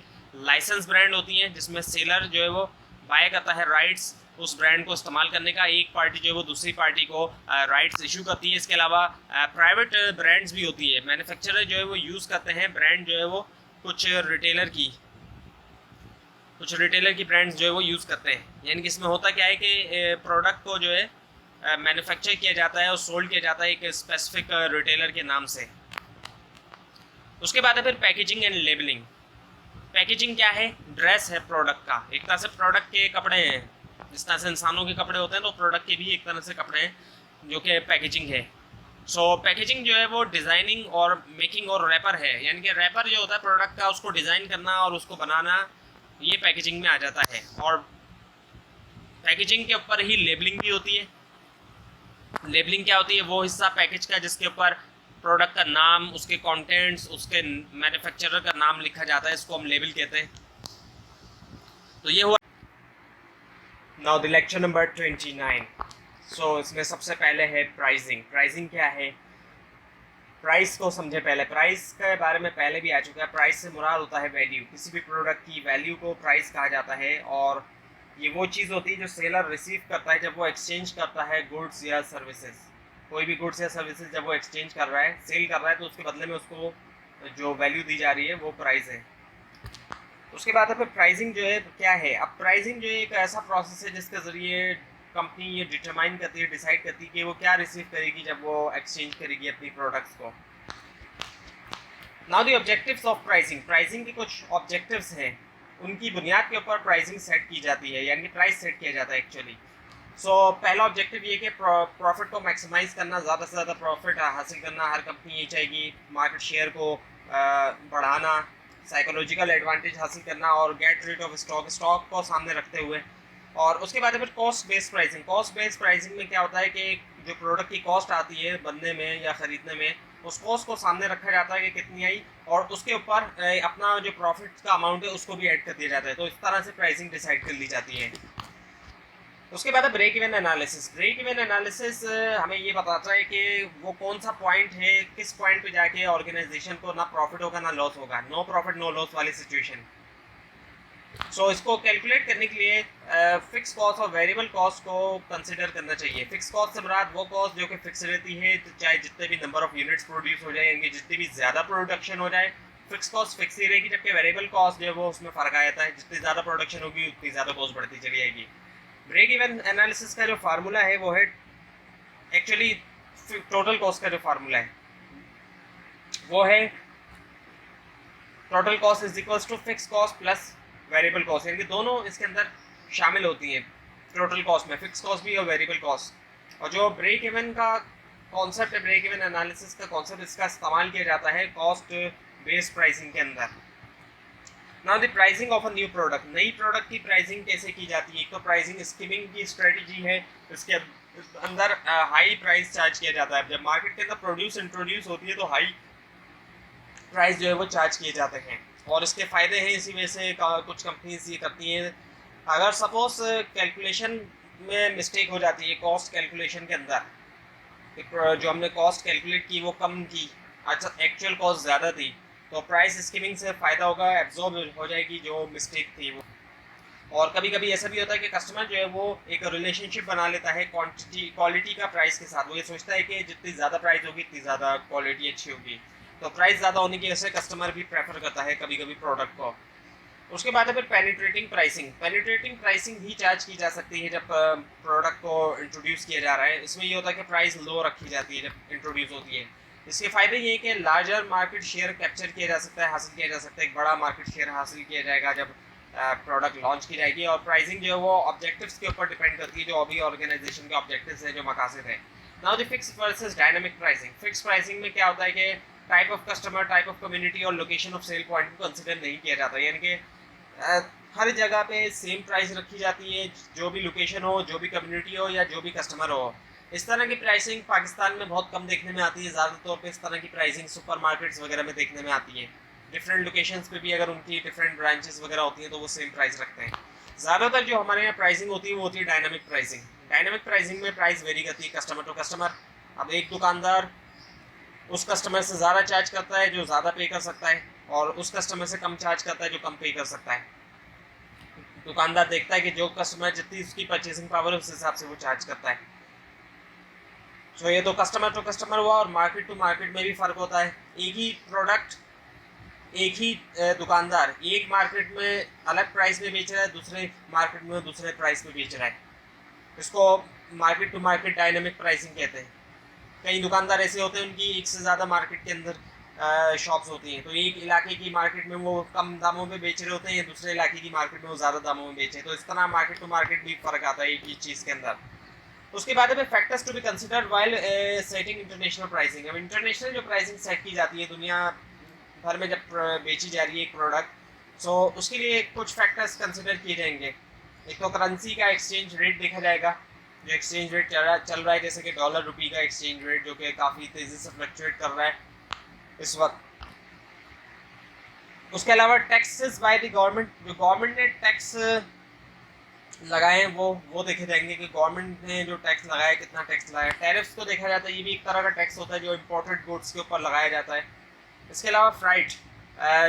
लाइसेंस ब्रांड होती हैं जिसमें सेलर जो है वो बाय करता है राइट्स उस ब्रांड को इस्तेमाल करने का, एक पार्टी जो है वो दूसरी पार्टी को राइट्स इशू करती है। इसके अलावा प्राइवेट ब्रांड्स भी होती है, मैन्युफैक्चरर जो है वो यूज़ करते हैं ब्रांड जो है वो कुछ रिटेलर की ब्रांड्स जो है वो यूज़ करते हैं। यानी कि इसमें होता क्या है कि प्रोडक्ट को जो है मैन्युफैक्चर किया जाता है और सोल्ड किया जाता है एक स्पेसिफिक रिटेलर के नाम से। उसके बाद है फिर पैकेजिंग एंड लेबलिंग। पैकेजिंग क्या है? ड्रेस है प्रोडक्ट का, एक तरह से प्रोडक्ट के कपड़े हैं। जिस तरह से इंसानों के कपड़े होते हैं तो प्रोडक्ट के भी एक तरह से कपड़े हैं जो कि पैकेजिंग है। पैकेजिंग जो है वो डिज़ाइनिंग और मेकिंग और रैपर है। यानी कि रैपर जो होता है प्रोडक्ट का, उसको डिज़ाइन करना और उसको बनाना, ये पैकेजिंग में आ जाता है। और पैकेजिंग के ऊपर ही लेबलिंग भी होती है। लेबलिंग क्या होती है? वो हिस्सा पैकेज का जिसके ऊपर प्रोडक्ट का नाम, उसके कंटेंट्स, उसके मैन्युफैक्चरर का नाम लिखा जाता है, इसको हम लेबल कहते हैं। तो ये हुआ नाउ द लेक्चर नंबर 29। इसमें सबसे पहले है प्राइसिंग। प्राइसिंग क्या है? प्राइस को समझे पहले। प्राइस के बारे में पहले भी आ चुका है। प्राइस से मुराद होता है वैल्यू। किसी भी प्रोडक्ट की वैल्यू को प्राइस कहा जाता है। और ये वो चीज़ होती है जो सेलर रिसीव करता है जब वो एक्सचेंज करता है गुड्स या सर्विसेज। कोई भी गुड्स या सर्विसेज जब वो एक्सचेंज कर रहा है, सेल कर रहा है, तो उसके बदले में उसको जो वैल्यू दी जा रही है वो प्राइस है। उसके बाद है फिर प्राइसिंग जो है क्या है? अब प्राइसिंग जो है एक ऐसा प्रोसेस है जिसके ज़रिए कंपनी ये डिटरमाइन करती है, डिसाइड करती है कि वो क्या रिसीव करेगी जब वो एक्सचेंज करेगी अपनी प्रोडक्ट्स को। Now the objectives of pricing. Pricing के कुछ ऑब्जेक्टिव्स हैं, उनकी बुनियाद के ऊपर प्राइसिंग सेट की जाती है, यानी कि प्राइस सेट किया जाता है एक्चुअली। पहला ऑब्जेक्टिव ये कि प्रॉफिट को मैक्सिमाइज करना, ज़्यादा से ज़्यादा प्रॉफिट हासिल करना। हर कंपनी ये चाहेगी मार्केट शेयर को बढ़ाना, साइकोलॉजिकल एडवांटेज हासिल करना और गेट रिड ऑफ स्टॉक को सामने रखते हुए। और उसके बाद फिर cost based pricing. Cost based pricing में क्या होता है कि जो प्रोडक्ट की कॉस्ट आती है बनने में या ख़रीदने में, उस कॉस्ट को सामने रखा जाता है कि कितनी आई, और उसके ऊपर अपना जो प्रॉफिट का अमाउंट है उसको भी ऐड कर दिया जाता है। तो इस तरह से प्राइसिंग डिसाइड कर ली जाती है। उसके बाद break even analysis. Break even analysis हमें ये बताता है कि वो कौन सा पॉइंट है, किस पॉइंट पे जाके ऑर्गेनाइजेशन को ना प्रॉफिट होगा ना लॉस होगा, नो प्रॉफिट नो लॉस वाली सिचुएशन। इसको कैलकुलेट करने के लिए फिक्स कॉस्ट और वेरिएबल कॉस्ट को कंसिडर करना चाहिए। फिक्स कॉस्ट से मुराद वो कॉस्ट जो कि फिक्स रहती है, तो चाहे जितने भी नंबर ऑफ यूनिट्स प्रोड्यूस हो जाए, यानी जितनी भी ज़्यादा प्रोडक्शन हो जाए, फिक्स कॉस्ट फिक्स ही रहेगी। जबकि वेरिएबल कॉस्ट जो है वो उसमें फ़र्क आ जाता है, जितनी ज़्यादा प्रोडक्शन होगी उतनी ज़्यादा कॉस्ट बढ़ती चली जाएगी। ब्रेक इवन एनालिसिस का जो फार्मूला है वो है एक्चुअली टोटल कॉस्ट का जो फार्मूला है वो है total cost is equals to fix cost plus variable cost, यानी कि दोनों इसके अंदर शामिल होती हैं टोटल कॉस्ट में, फिक्स कॉस्ट भी और वेरिएबल कॉस्ट। और जो ब्रेक इवन का कॉन्सेप्ट है, ब्रेक इवन एनालिसिस का कॉन्सेप्ट, इसका इस्तेमाल किया जाता है कॉस्ट बेस्ड प्राइसिंग के अंदर। Now the pricing of a new product. नई प्रोडक्ट की प्राइसिंग कैसे की जाती है? एक तो प्राइसिंग स्कीमिंग की स्ट्रेटजी है, इसके अंदर हाई प्राइस चार्ज किया जाता है। जब मार्केट के अंदर इंट्रोड्यूस होती है तो हाई प्राइस जो है वो चार्ज किए जाते हैं, और इसके फ़ायदे हैं। इसी वजह से कुछ कंपनीज ये करती हैं, अगर सपोज कैलकुलेशन में मिस्टेक हो जाती है कॉस्ट कैलकुलेशन के अंदर, जो हमने कॉस्ट कैलकुलेट की वो कम की, अच्छा एक्चुअल कॉस्ट ज़्यादा थी, तो प्राइस स्कीमिंग से फ़ायदा होगा, एब्जॉर्ब हो जाएगी जो मिस्टेक थी वो। और कभी कभी ऐसा भी होता है कि कस्टमर जो है वो एक रिलेशनशिप बना लेता है क्वालिटी का प्राइस के साथ। वो ये सोचता है कि जितनी ज़्यादा प्राइस होगी इतनी ज़्यादा क्वालिटी अच्छी होगी, तो प्राइस ज़्यादा होने की वजह से कस्टमर भी प्रेफर करता है कभी कभी प्रोडक्ट को। उसके बाद है फिर पेनिट्रेटिंग प्राइसिंग। पेनिट्रेटिंग प्राइसिंग भी चार्ज की जा सकती है जब प्रोडक्ट को इंट्रोड्यूस किया जा रहा है। इसमें ये होता है कि प्राइस लो रखी जाती है जब इंट्रोड्यूस होती है। इसके फ़ायदे ये कि लार्जर मार्केट शेयर कैप्चर किया जा सकता है, हासिल किया जा सकता है, एक बड़ा मार्केट शेयर हासिल किया जाएगा जब प्रोडक्ट लॉन्च की जाएगी। और प्राइसिंग जो है वो ऑब्जेक्टिव्स के ऊपर डिपेंड करती है, जो अभी ऑर्गेनाइजेशन के ऑब्जेक्टिव्स हैं, जो मकासद हैं। Now the fix versus dynamic pricing. Fix pricing में क्या होता है कि type of customer, type of community और लोकेशन ऑफ सेल पॉइंट को कंसिडर नहीं किया जाता, यानी कि हर जगह पे सेम प्राइस रखी जाती है, जो भी लोकेशन हो, जो भी कम्युनिटी हो या जो भी कस्टमर हो। इस तरह की प्राइसिंग पाकिस्तान में बहुत कम देखने में आती है। ज़्यादा तौर पे इस तरह की प्राइसिंग सुपरमार्केट्स वगैरह में देखने में आती है। डिफरेंट लोकेशंस पे भी अगर उनकी डिफरेंट ब्रांचेस वगैरह होती हैं तो वो सेम प्राइस रखते हैं। ज़्यादातर जो हमारे यहाँ प्राइसिंग होती है वो होती है डायनामिक प्राइसिंग। डायनामिक प्राइसिंग में प्राइस वेरी करती है कस्टमर टू कस्टमर। अब एक दुकानदार उस कस्टमर से ज़्यादा चार्ज करता है जो ज़्यादा पे कर सकता है, और उस कस्टमर से कम चार्ज करता है जो कम पे कर सकता है। दुकानदार देखता है कि जो कस्टमर जितनी उसकी परचेसिंग पावर है उस हिसाब से वो चार्ज करता है। तो ये तो कस्टमर टू कस्टमर हुआ, और मार्केट टू मार्केट में भी फ़र्क होता है। एक ही प्रोडक्ट एक ही दुकानदार एक मार्केट में अलग प्राइस में बेच रहा है, दूसरे मार्केट में दूसरे प्राइस में बेच रहा है। इसको market to market dynamic pricing कहते हैं। कई दुकानदार ऐसे होते हैं उनकी एक से ज़्यादा मार्केट के अंदर शॉप्स होती हैं, तो एक इलाके की मार्केट में वो कम दामों में बेच रहे होते हैं या दूसरे इलाके की मार्केट में वो ज़्यादा दामों में बेचे, तो इस तरह मार्केट टू मार्केट भी फ़र्क आता है एक ही चीज़ के अंदर। उसके बाद में factors to be considered while setting international pricing. अब इंटरनेशनल जो प्राइसिंग सेट की जाती है दुनिया भर में जब बेची जा रही है एक प्रोडक्ट, तो उसके लिए कुछ फैक्टर्स कंसिडर किए जाएंगे। एक तो करेंसी का एक्सचेंज रेट देखा जाएगा, जो एक्सचेंज रेट चल रहा है, जैसे कि डॉलर रुपी का एक्सचेंज रेट जो कि काफ़ी तेज़ी से फ्लक्चुएट कर रहा है इस वक्त। उसके अलावा टैक्सेस बाय द गवर्नमेंट, जो गवर्नमेंट ने टैक्स लगाए हैं वो देखे जाएंगे कि गवर्नमेंट ने जो टैक्स लगाया कितना टैक्स लगाया। टैरिफ्स को देखा जाता है, ये भी एक तरह का टैक्स होता है जो इम्पोर्टेड गुड्स के ऊपर लगाया जाता है। इसके अलावा फ्राइट,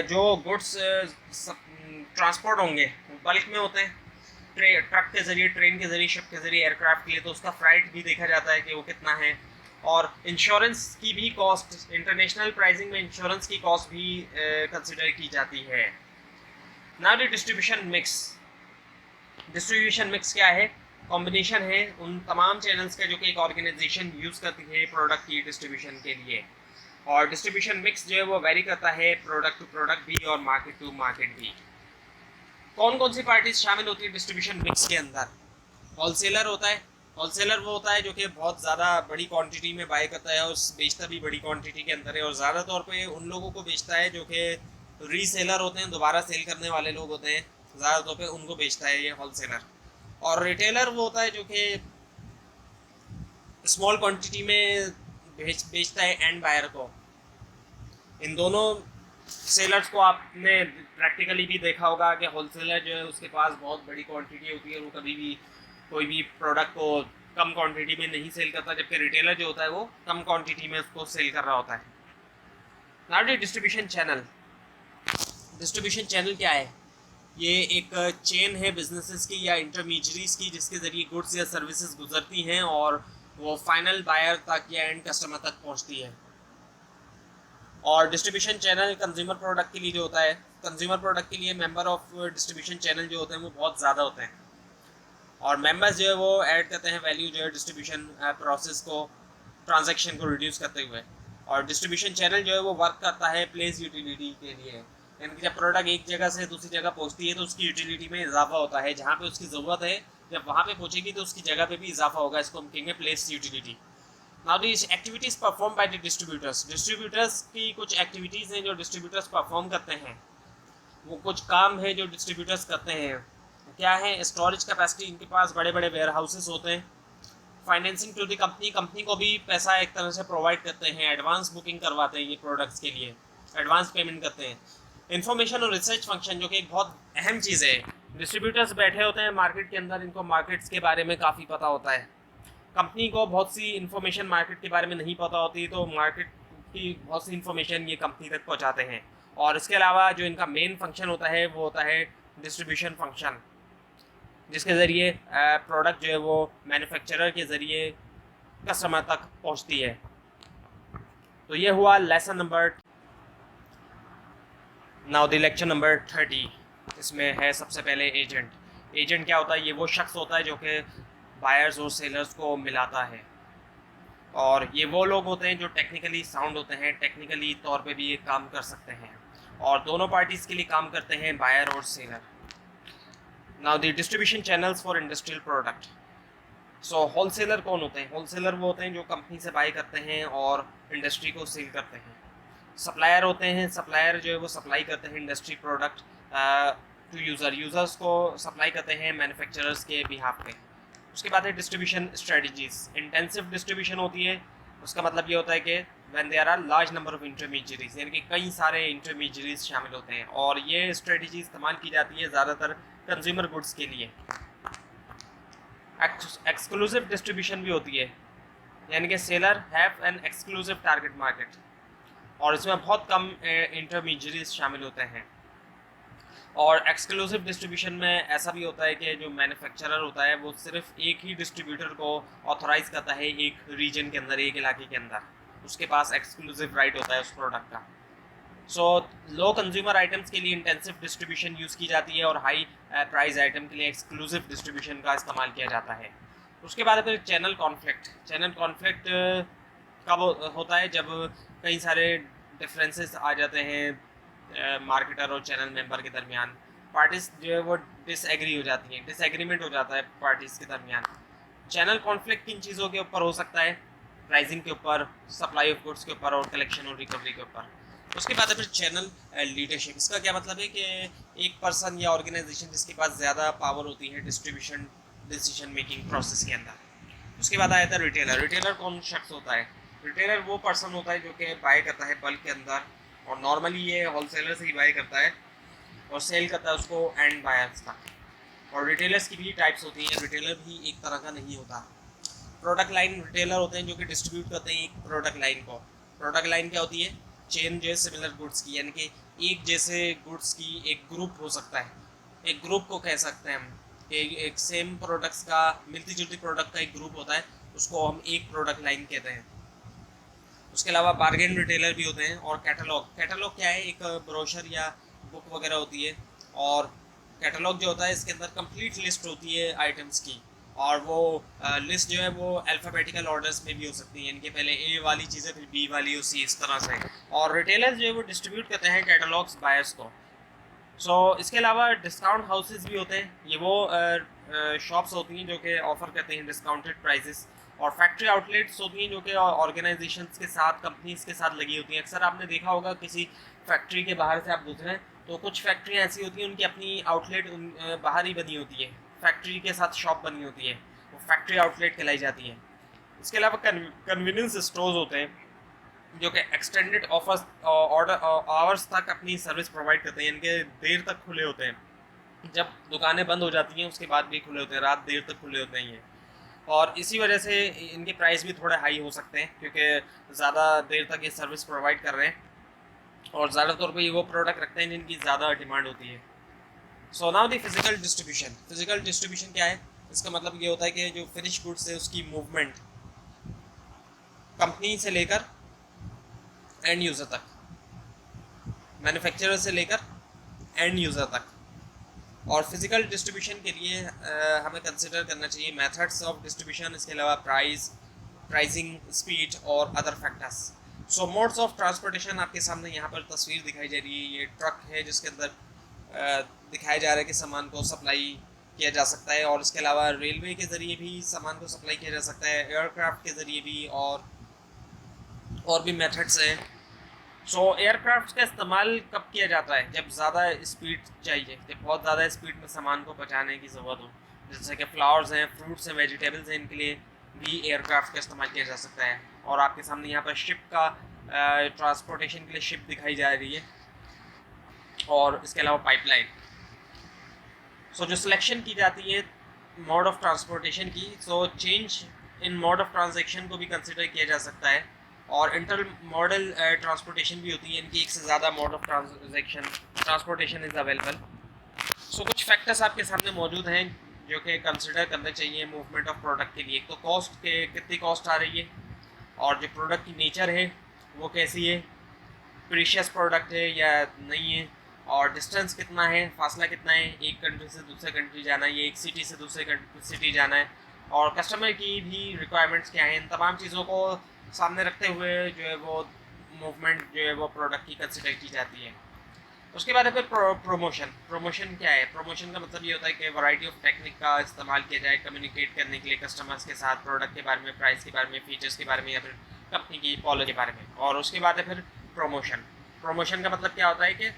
जो गुड्स ट्रांसपोर्ट होंगे वो बल्क में होते हैं, ट्रक के ज़रिए, ट्रेन के ज़रिए, शिप के ज़रिए, एयरक्राफ्ट के लिए, तो उसका फ्राइट भी देखा जाता है कि वो कितना है। और इंश्योरेंस की भी कॉस्ट, इंटरनेशनल प्राइसिंग में इंश्योरेंस की कॉस्ट भी कंसिडर की जाती है। Now the distribution mix. Distribution mix क्या है? कॉम्बिनेशन है उन तमाम चैनल्स का जो कि एक ऑर्गेनाइजेशन यूज़ करती है प्रोडक्ट की डिस्ट्रीब्यूशन के लिए। और डिस्ट्रीब्यूशन मिक्स जो है वो वेरी करता है प्रोडक्ट टू प्रोडक्ट भी और मार्केट टू मार्केट भी। कौन कौन सी पार्टीज शामिल होती है डिस्ट्रीब्यूशन मिक्स के अंदर? होलसेलर होता है। होलसेलर वो होता है जो कि बहुत ज़्यादा बड़ी क्वांटिटी में बाय करता है और बेचता भी बड़ी क्वांटिटी के अंदर है, और ज़्यादा तौर पे उन लोगों को बेचता है जो कि रीसेलर होते हैं, दोबारा सेल करने वाले लोग होते हैं, ज़्यादा तौर पे उनको बेचता है ये होलसेलर। और रिटेलर वो होता है जो कि स्मॉल क्वांटिटी में बेचता है एंड बायर को। इन दोनों सेलर्स को आपने प्रैक्टिकली भी देखा होगा कि होलसेलर जो है उसके पास बहुत बड़ी क्वांटिटी होती है और वो कभी भी कोई भी प्रोडक्ट को कम क्वांटिटी में नहीं सेल करता, जबकि रिटेलर जो होता है वो कम क्वांटिटी में उसको सेल कर रहा होता है। Now distribution channel. Distribution channel क्या है? ये एक चेन है बिजनेसेस की या इंटरमीडियरीज की जिसके ज़रिए गुड्स या सर्विसेज गुजरती हैं और वो फाइनल बायर तक या एंड कस्टमर तक पहुंचती है। और डिस्ट्रीब्यूशन चैनल कंज्यूमर प्रोडक्ट के लिए जो होता है, कंज्यूमर प्रोडक्ट के लिए मेंबर ऑफ डिस्ट्रीब्यूशन चैनल जो होते हैं वो बहुत ज़्यादा होते हैं, और मेंबर्स जो है वो ऐड करते हैं वैल्यू जो है डिस्ट्रीब्यूशन प्रोसेस को, ट्रांजैक्शन को रिड्यूस करते हुए। और डिस्ट्रीब्यूशन चैनल जो है वो वर्क करता है प्लेस यूटिलिटी के लिए, यानी कि जब प्रोडक्ट एक जगह से दूसरी जगह पहुंचती है तो उसकी यूटिलिटी में इजाफा होता है, जहाँ पे उसकी ज़रूरत है जब वहाँ पे पहुँचेगी तो उसकी जगह पे भी इजाफा होगा, इसको हम कहेंगे place utility. Now this activities perform by the distributors. Distributors की कुछ एक्टिविटीज़ हैं जो डिस्ट्रीब्यूटर्स परफॉर्म करते हैं, वो कुछ काम है जो डिस्ट्रीब्यूटर्स करते हैं। क्या है? स्टोरेज कैपेसिटी, इनके पास बड़े बड़े वेयर हाउसेस होते हैं। Financing to the company, company को भी पैसा एक तरह से प्रोवाइड करते हैं, एडवांस बुकिंग करवाते हैं ये प्रोडक्ट्स के लिए, एडवांस पेमेंट करते हैं। इन्फॉर्मेशन और रिसर्च फंक्शन जो कि एक बहुत अहम चीज़ है। डिस्ट्रीब्यूटर्स बैठे होते हैं मार्केट के अंदर, इनको मार्केट्स के बारे में काफ़ी पता होता है। कंपनी को बहुत सी इन्फॉर्मेशन मार्केट के बारे में नहीं पता होती, तो मार्केट की बहुत सी इन्फॉर्मेशन ये कंपनी तक पहुंचाते हैं। और इसके अलावा जो इनका मेन फंक्शन होता है वो होता है डिस्ट्रीब्यूशन फंक्शन, जिसके ज़रिए प्रोडक्ट जो है वो मैन्युफैक्चरर के ज़रिए कस्टमर तक पहुंचती है। तो ये हुआ lesson number. Now the lecture number 30। इसमें है सबसे पहले एजेंट। एजेंट क्या होता है? ये वो शख्स होता है जो कि बायर्स और सेलर्स को मिलाता है, और ये वो लोग होते हैं जो टेक्निकली साउंड होते हैं, टेक्निकली तौर पे भी ये काम कर सकते हैं, और दोनों पार्टीज़ के लिए काम करते हैं, बायर और seller. Now the distribution channels for industrial product. So wholesaler कौन होते हैं? होलसेलर वो होते हैं जो कंपनी से बाय करते हैं और इंडस्ट्री को सेल करते हैं। सप्लायर होते हैं, सप्लायर जो है वो सप्लाई करते हैं इंडस्ट्री प्रोडक्ट टू यूज़र्स को सप्लाई करते हैं मैन्युफैक्चरर्स के बिहाफ पे। उसके बाद है डिस्ट्रीब्यूशन स्ट्रेटजीज। इंटेंसिव डिस्ट्रीब्यूशन होती है, उसका मतलब ये होता है कि when there are large number of intermediaries, यानी कि कई सारे इंटरमीडियरीज शामिल होते हैं, और ये स्ट्रेटजी इस्तेमाल की जाती है ज़्यादातर कंज्यूमर गुड्स के लिए। एक्सक्लूसिव डिस्ट्रीब्यूशन भी होती है, यानी कि seller have an exclusive target market, और इसमें बहुत कम इंटरमीडियरीज शामिल होते हैं। और एक्सक्लूसिव डिस्ट्रीब्यूशन में ऐसा भी होता है कि जो मैन्युफैक्चरर होता है वो सिर्फ एक ही डिस्ट्रीब्यूटर को ऑथोराइज करता है एक रीजन के अंदर, एक इलाके के अंदर, उसके पास एक्सक्लूसिव राइट होता है उस प्रोडक्ट का। सो लो कंज्यूमर आइटम्स के लिए इंटेंसिव डिस्ट्रीब्यूशन यूज़ की जाती है, और हाई प्राइस आइटम के लिए एक्सक्लूसिव डिस्ट्रीब्यूशन का इस्तेमाल किया जाता है। उसके बाद फिर चैनल कॉन्फ्लिक्ट। चैनल कॉन्फ्लिक्ट कब होता है? जब कई सारे डिफरेंसेस आ जाते हैं मार्केटर और चैनल मेंबर के दरमियान, पार्टीज जो है वो डिसएग्री हो जाती हैं, डिसएग्रीमेंट हो जाता है पार्टीज के दरमियान। चैनल कॉन्फ्लिक्ट किन चीज़ों के ऊपर हो सकता है? प्राइसिंग के ऊपर, सप्लाई ऑफ गुड्स के ऊपर, और कलेक्शन और रिकवरी के ऊपर। उसके बाद है फिर चैनल लीडरशिप। इसका क्या मतलब है कि एक पर्सन या ऑर्गेनाइजेशन जिसके पास ज़्यादा पावर होती है डिस्ट्रीब्यूशन डिसीजन मेकिंग प्रोसेस के अंदर। उसके बाद आया था रिटेलर। रिटेलर कौन शख्स होता है? रिटेलर वो पर्सन होता है जो कि बाय करता है बल्क के अंदर, और नॉर्मली ये होलसेलर से ही बाय करता है और सेल करता है उसको एंड बायर्स तक। और रिटेलर्स की भी टाइप्स होती हैं, रिटेलर भी एक तरह का नहीं होता। प्रोडक्ट लाइन रिटेलर होते हैं जो कि डिस्ट्रीब्यूट करते हैं एक प्रोडक्ट लाइन को। प्रोडक्ट लाइन क्या होती है? चेन जो है सिमिलर गुड्स की, यानी कि एक जैसे गुड्स की एक ग्रुप हो सकता है। एक ग्रुप को कह सकते हैं हम कि एक सेम प्रोडक्ट्स का, मिलती जुलती प्रोडक्ट का एक ग्रुप होता है, उसको हम एक प्रोडक्ट लाइन कहते हैं। उसके अलावा बार्गेन रिटेलर भी होते हैं। और कैटलॉग। कैटलॉग क्या है? एक ब्रोशर या बुक वगैरह होती है, और कैटलॉग जो होता है इसके अंदर कंप्लीट लिस्ट होती है आइटम्स की, और वो लिस्ट जो है वो अल्फ़ाबेटिकल ऑर्डर्स में भी हो सकती है, यानी कि पहले ए वाली चीज़ें फिर बी वाली, सी, इस तरह से। और रिटेलर्स जो है वो डिस्ट्रीब्यूट करते हैं कैटलॉग्स बायर्स को। इसके अलावा डिस्काउंट हाउसेस भी होते हैं। ये वो शॉप्स होती हैं जो कि ऑफ़र करते हैं डिस्काउंटेड प्राइसेस। और फैक्ट्री आउटलेट्स होती हैं जो कि ऑर्गेनाइजेशंस के साथ, कंपनीज के साथ लगी होती हैं। अक्सर आपने देखा होगा किसी फैक्ट्री के बाहर से आप गुजरें तो कुछ फैक्ट्रियाँ ऐसी होती हैं उनकी अपनी आउटलेट बाहर ही बनी होती है, फैक्ट्री के साथ शॉप बनी होती है, वो फैक्ट्री आउटलेट कहलाई जाती है। इसके अलावा कन्वीनियंस स्टोर्स होते हैं जो कि एक्सटेंडेड ऑफर्स ऑर्डर आवर्स तक अपनी सर्विस प्रोवाइड करते हैं, यानी कि देर तक खुले होते हैं। जब दुकानें बंद हो जाती हैं उसके बाद भी खुले होते हैं, रात देर तक खुले होते हैं ये। और इसी वजह से इनके प्राइस भी थोड़े हाई हो सकते हैं, क्योंकि ज़्यादा देर तक ये सर्विस प्रोवाइड कर रहे हैं और ज़्यादा तौर पे ये वो प्रोडक्ट रखते हैं जिनकी ज़्यादा डिमांड होती है। So now the physical distribution. Physical distribution क्या है? इसका मतलब ये होता है कि जो फिनिश गुड्स है उसकी मूवमेंट कंपनी से लेकर एंड यूज़र तक, मैन्युफैक्चरर से लेकर एंड यूज़र तक। और फिजिकल डिस्ट्रीब्यूशन के लिए हमें कंसिडर करना चाहिए मेथड्स ऑफ डिस्ट्रीब्यूशन, इसके अलावा प्राइसिंग, स्पीड और other factors. So modes of transportation आपके सामने यहाँ पर तस्वीर दिखाई जा रही है। ये ट्रक है जिसके अंदर दिखाया जा रहा है कि सामान को सप्लाई किया जा सकता है, और इसके अलावा रेलवे के ज़रिए भी सामान को सप्लाई किया जा सकता है, एयरक्राफ्ट के ज़रिए भी, और भी मेथड्स हैं। एयरक्राफ्ट का इस्तेमाल कब किया जाता है? जब ज़्यादा स्पीड चाहिए, जब बहुत ज़्यादा स्पीड में सामान को पहुँचाने की ज़रूरत हो, जैसे कि फ्लावर्स हैं, फ्रूट्स हैं, वेजिटेबल्स हैं, इनके लिए भी एयरक्राफ्ट का इस्तेमाल किया जा सकता है। और आपके सामने यहाँ पर शिप का ट्रांसपोर्टेशन के लिए शिप दिखाई जा रही है, और इसके अलावा पाइपलाइन। जो सिलेक्शन की जाती है मोड ऑफ ट्रांसपोर्टेशन की, change in mode of transaction को भी कंसिडर किया जा सकता है। और इंटर मॉडल ट्रांसपोर्टेशन भी होती है, इनकी एक से ज़्यादा mode of transportation is available. कुछ फैक्टर्स आपके सामने मौजूद हैं जो कि कंसिडर करने चाहिए मूवमेंट ऑफ प्रोडक्ट के लिए। एक तो कॉस्ट के कितनी कॉस्ट आ रही है, और जो प्रोडक्ट की नेचर है वो कैसी है, प्रीशियस प्रोडक्ट है या नहीं है, और डिस्टेंस कितना है, फासला कितना है, एक कंट्री से दूसरे कंट्री जाना है, एक सिटी से दूसरे सिटी जाना है, और कस्टमर की भी रिक्वायरमेंट्स क्या हैं। इन तमाम चीज़ों को सामने रखते हुए जो है वो मूवमेंट जो है वो प्रोडक्ट की कंसिडर की जाती है। उसके बाद है फिर प्रमोशन। प्रमोशन क्या है? प्रमोशन का मतलब ये होता है कि वैरायटी ऑफ टेक्निक का इस्तेमाल किया जाए कम्युनिकेट करने के लिए कस्टमर्स के साथ, प्रोडक्ट के बारे में, प्राइस के बारे में, फीचर्स के बारे में, या फिर कंपनी की पॉलिसी के बारे में। और उसके बाद है फिर प्रमोशन। प्रमोशन का मतलब क्या होता है कि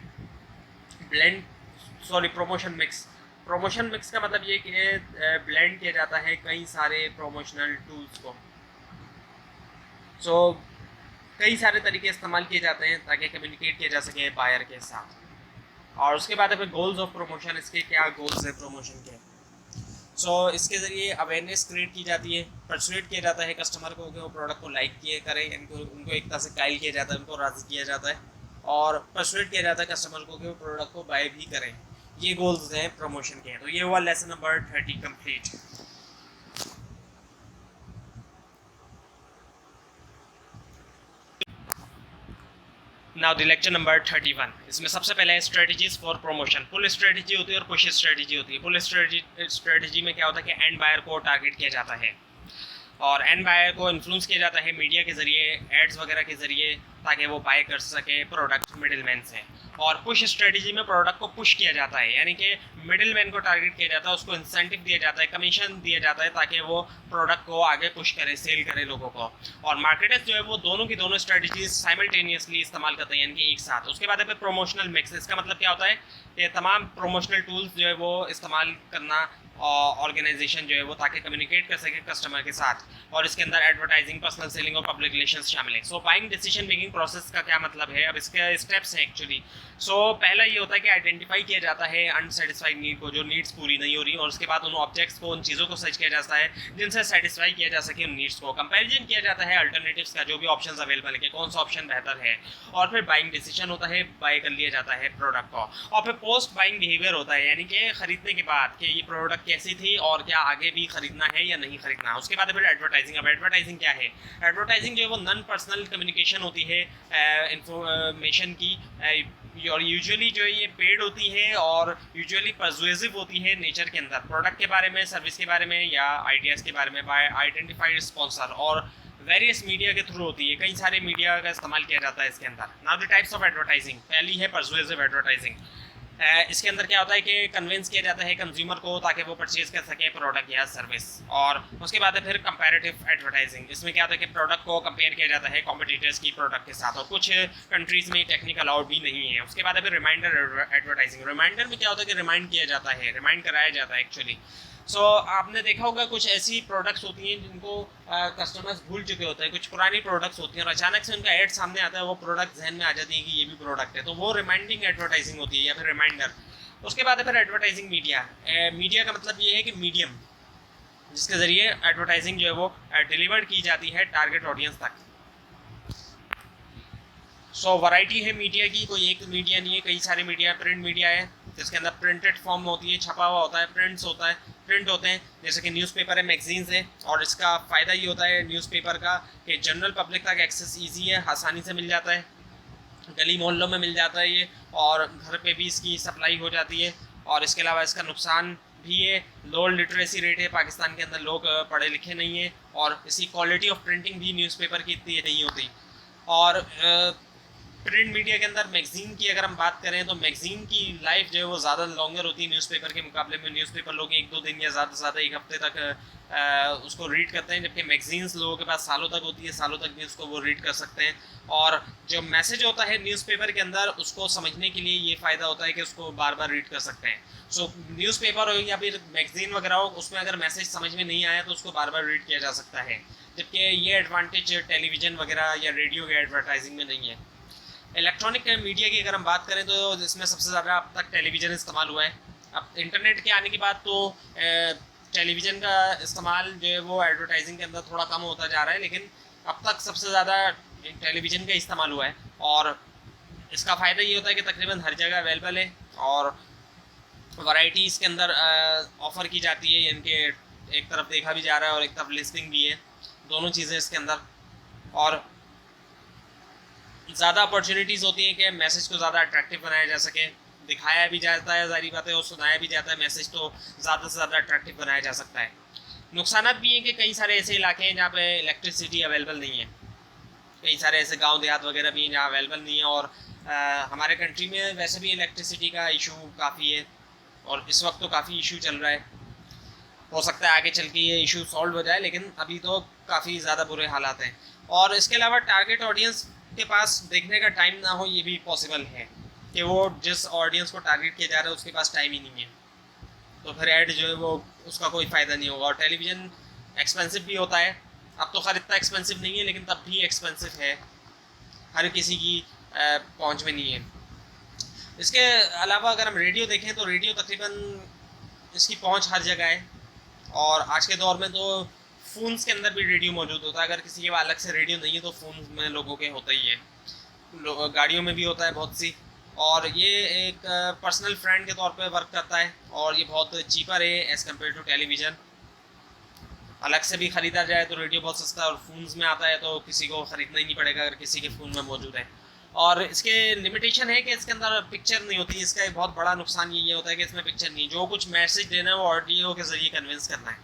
प्रमोशन मिक्स। प्रमोशन मिक्स का मतलब ये कि ब्लेंड किया जाता है कई सारे प्रमोशनल टूल्स को। कई सारे तरीके इस्तेमाल किए जाते हैं ताकि कम्युनिकेट किया जा सके बायर के साथ। और उसके बाद है फिर गोल्स ऑफ प्रमोशन। इसके क्या गोल्स है प्रमोशन के? इसके ज़रिए अवेयरनेस क्रिएट की जाती है, परसुएट किया जाता है कस्टमर को कि वो प्रोडक्ट को लाइक किए करें, उनको एक तरह से कायल किया जाता है, उनको राज़ी किया जाता है, और परसुएट किया जाता है कस्टमर को कि वो प्रोडक्ट को बाय भी करें। ये गोल्स हैं प्रमोशन के। तो ये हुआ lesson number 30 complete. Now the lecture number 31। इसमें सबसे पहले है strategies for promotion. Pull strategy होती है और पुश स्ट्रेटजी होती है। पुल स्ट्रेटजी में क्या होता है कि एंड बायर को टारगेट किया जाता है और एंड बायर को इन्फ्लुएंस किया जाता है मीडिया के ज़रिए, एड्स वगैरह के ज़रिए, ताकि वो बाय कर सके प्रोडक्ट मिडिल मैन से। और पुश स्ट्रेटजी में प्रोडक्ट को पुश किया जाता है, यानी कि मिडिल मैन को टारगेट किया जाता है, उसको इंसेंटिव दिया जाता है, कमीशन दिया जाता है, ताकि वो प्रोडक्ट को आगे पुश करे, सेल करे लोगों को। और मार्केटर्स जो है वो दोनों की दोनों स्ट्रेटजीज साइमल्टेनियसली इस्तेमाल करते हैं, यानी कि एक साथ। उसके बाद है फिर प्रमोशनल मिक्स। इसका मतलब क्या होता है कि तमाम प्रमोशनल टूल्स जो है वो इस्तेमाल करना ऑर्गेनाइजेशन जो है वो, ताकि कम्युनिकेट कर सके कस्टमर के साथ। और इसके अंदर एडवर्टाइजिंग, पर्सनल सेलिंग और पब्लिक रिलेशंस शामिल है। बाइंग डिसीजन मेकिंग प्रोसेस का क्या मतलब है? अब इसके स्टेप्स हैं एक्चुअली। पहला ये होता है कि आइडेंटिफाई किया जाता है अनसेटिस्फाइड नीड को, जो नीड्स पूरी नहीं हो रही, और उसके बाद उन ऑब्जेक्ट्स को, उन चीज़ों को सर्च किया जाता है जिनसे सेटिस्फाई किया जा सके उन नीड्स को। कंपैरिजन किया जाता है अल्टरनेटिव्स का, जो भी ऑप्शंस अवेलेबल है कि कौन सा ऑप्शन बेहतर है। और फिर बाइंग डिसीजन होता है, बाय कर लिया जाता है प्रोडक्ट को। और फिर पोस्ट बाइंग बिहेवियर होता है, यानी कि खरीदने के बाद कि ये प्रोडक्ट कैसी थी और क्या आगे भी खरीदना है या नहीं खरीदना। उसके बाद फिर एडवर्टाइजिंग। अब एडवर्टाइजिंग क्या है? एडवर्टाइजिंग जो है वो नॉन पर्सनल कम्युनिकेशन होती है इंफॉर्मेशन की, और यूजुअली जो है ये पेड होती है और यूजुअली परसुएसिव होती है नेचर के अंदर, प्रोडक्ट के बारे में, सर्विस के बारे में, या आइडियाज़ के बारे में, बाय आइडेंटिफाइड स्पॉन्सर और वेरियस मीडिया के थ्रू होती है। कई सारे मीडिया का इस्तेमाल किया जाता है इसके अंदर। Now the types of advertising. पहली है परसुएसिव एडवर्टाइजिंग। इसके अंदर क्या होता है कि कन्विंस किया जाता है कंज्यूमर को ताकि वो परचेज कर सके प्रोडक्ट या सर्विस। और उसके बाद है फिर कंपैरेटिव एडवर्टाइजिंग। इसमें क्या होता है कि प्रोडक्ट को कंपेयर किया जाता है कॉम्पिटिटर्स की प्रोडक्ट के साथ, और कुछ कंट्रीज़ में टेक्निक अलाउड भी नहीं है। उसके बाद है फिर रिमाइंडर एडवर्टाइजिंग। रिमाइंडर में क्या होता है कि रिमाइंड किया जाता है, रिमाइंड कराया जाता है एक्चुअली। आपने देखा होगा कुछ ऐसी प्रोडक्ट्स होती हैं जिनको कस्टमर्स भूल चुके होते हैं, कुछ पुरानी प्रोडक्ट्स होती हैं और अचानक से उनका एड सामने आता है, वो प्रोडक्ट जहन में आ जाती है कि ये भी प्रोडक्ट है, तो वो रिमाइंडिंग एडवर्टाइजिंग होती है या फिर रिमाइंडर। उसके बाद है फिर एडवर्टाइजिंग मीडिया। मीडिया का मतलब ये है कि मीडियम जिसके ज़रिए एडवर्टाइजिंग जो है वो डिलीवर्ड की जाती है टारगेट ऑडियंस तक। वैरायटी है मीडिया की, कोई एक मीडिया नहीं है, कई सारे मीडिया। प्रिंट मीडिया है जिसके अंदर प्रिंटेड फॉर्म होती है, छपा हुआ होता है, प्रिंट होते हैं, जैसे कि न्यूज़पेपर है, मैगजीन्स है। और इसका फ़ायदा ये होता है न्यूज़पेपर का कि जनरल पब्लिक तक एक्सेस ईजी है, आसानी से मिल जाता है, गली मोहल्लों में मिल जाता है ये, और घर पे भी इसकी सप्लाई हो जाती है। और इसके अलावा इसका नुकसान भी है, लो लिटरेसी रेट है, पाकिस्तान के अंदर लोग पढ़े लिखे नहीं हैं, और इसकी क्वालिटी ऑफ प्रिंटिंग भी न्यूज़पेपर की इतनी नहीं होती। और प्रिंट मीडिया के अंदर मैगजीन की अगर हम बात करें तो मैगजीन की लाइफ जो है वो ज़्यादा लॉन्गर होती है न्यूज़पेपर के मुकाबले में। न्यूज़पेपर लोग 1-2 दिन या ज़्यादा से ज़्यादा 1 हफ्ते तक उसको रीड करते हैं, जबकि मैगजीन्स लोगों के पास सालों तक होती है, सालों तक भी उसको वो रीड कर सकते हैं। और जो मैसेज होता है न्यूज़पेपर के अंदर, उसको समझने के लिए ये फ़ायदा होता है कि उसको बार बार रीड कर सकते हैं। न्यूज़पेपर हो या फिर मैगजीन वगैरह हो, उसमें अगर मैसेज समझ में नहीं आया तो उसको बार बार रीड किया जा सकता है, जबकि ये एडवांटेज टेलीविज़न वगैरह या रेडियो के एडवर्टाइजिंग में नहीं है। इलेक्ट्रॉनिक मीडिया की अगर हम बात करें तो इसमें सबसे ज़्यादा अब तक टेलीविज़न इस्तेमाल हुआ है। अब इंटरनेट के आने के बाद तो टेलीविज़न का इस्तेमाल जो है वो एडवर्टाइजिंग के अंदर थोड़ा कम होता जा रहा है, लेकिन अब तक सबसे ज़्यादा टेलीविज़न का इस्तेमाल हुआ है। और इसका फ़ायदा ये होता है कि तकरीबन हर जगह अवेलेबल है, और वैरायटी इसके अंदर ऑफ़र की जाती है, यानी कि एक तरफ देखा भी जा रहा है और एक तरफ लिस्टिंग भी है, दोनों चीज़ें इसके अंदर। और ज़्यादा अपॉर्चुनिटीज़ होती हैं कि मैसेज को ज़्यादा अट्रैक्टिव बनाया जा सके, दिखाया भी जाता है ज़ाहिर बात है, और सुनाया भी जाता है मैसेज, तो ज़्यादा से ज़्यादा अट्रैक्टिव बनाया जा सकता है। नुकसान भी हैं कि कई सारे ऐसे इलाके हैं जहाँ पे इलेक्ट्रिसिटी अवेलेबल नहीं है, कई सारे ऐसे गांव देहात वगैरह भी हैं जहाँ अवेलेबल नहीं है, और हमारे कंट्री में वैसे भी इलेक्ट्रिसिटी का इशू काफ़ी है और इस वक्त तो काफ़ी इशू चल रहा है। हो सकता है आगे चल के ये इशू सॉल्व हो जाए, लेकिन अभी तो काफ़ी ज़्यादा बुरे हालात हैं। और इसके अलावा टारगेट ऑडियंस के पास देखने का टाइम ना हो, ये भी पॉसिबल है कि वो जिस ऑडियंस को टारगेट किया जा रहा है उसके पास टाइम ही नहीं है, तो फिर ऐड जो है वो उसका कोई फ़ायदा नहीं होगा। और टेलीविज़न एक्सपेंसिव भी होता है, अब तो खैर इतना एक्सपेंसिव नहीं है लेकिन तब भी एक्सपेंसिव है, हर किसी की पहुंच में नहीं है। इसके अलावा अगर हम रेडियो देखें तो रेडियो तकरीबन इसकी पहुंच हर जगह है, और आज के दौर में तो फ़ोन्स के अंदर भी रेडियो मौजूद होता है। अगर किसी के पास अलग से रेडियो नहीं है तो फ़ोन में लोगों के होता ही है, गाड़ियों में भी होता है बहुत सी। और ये एक पर्सनल फ्रेंड के तौर पे वर्क करता है, और ये बहुत चीपर है एज़ कम्पेयर टू टेलीविज़न। अलग से भी ख़रीदा जाए तो रेडियो बहुत सस्ता है, और फ़ोन्स में आता है तो किसी को ख़रीदना ही नहीं पड़ेगा अगर किसी के फ़ोन में मौजूद है। और इसके लिमिटेशन है कि इसके अंदर पिक्चर नहीं होती। इसका एक बहुत बड़ा नुकसान ये होता है कि इसमें पिक्चर नहीं, जो कुछ मैसेज देना है वो ऑडियो के ज़रिए कन्विंस करना है।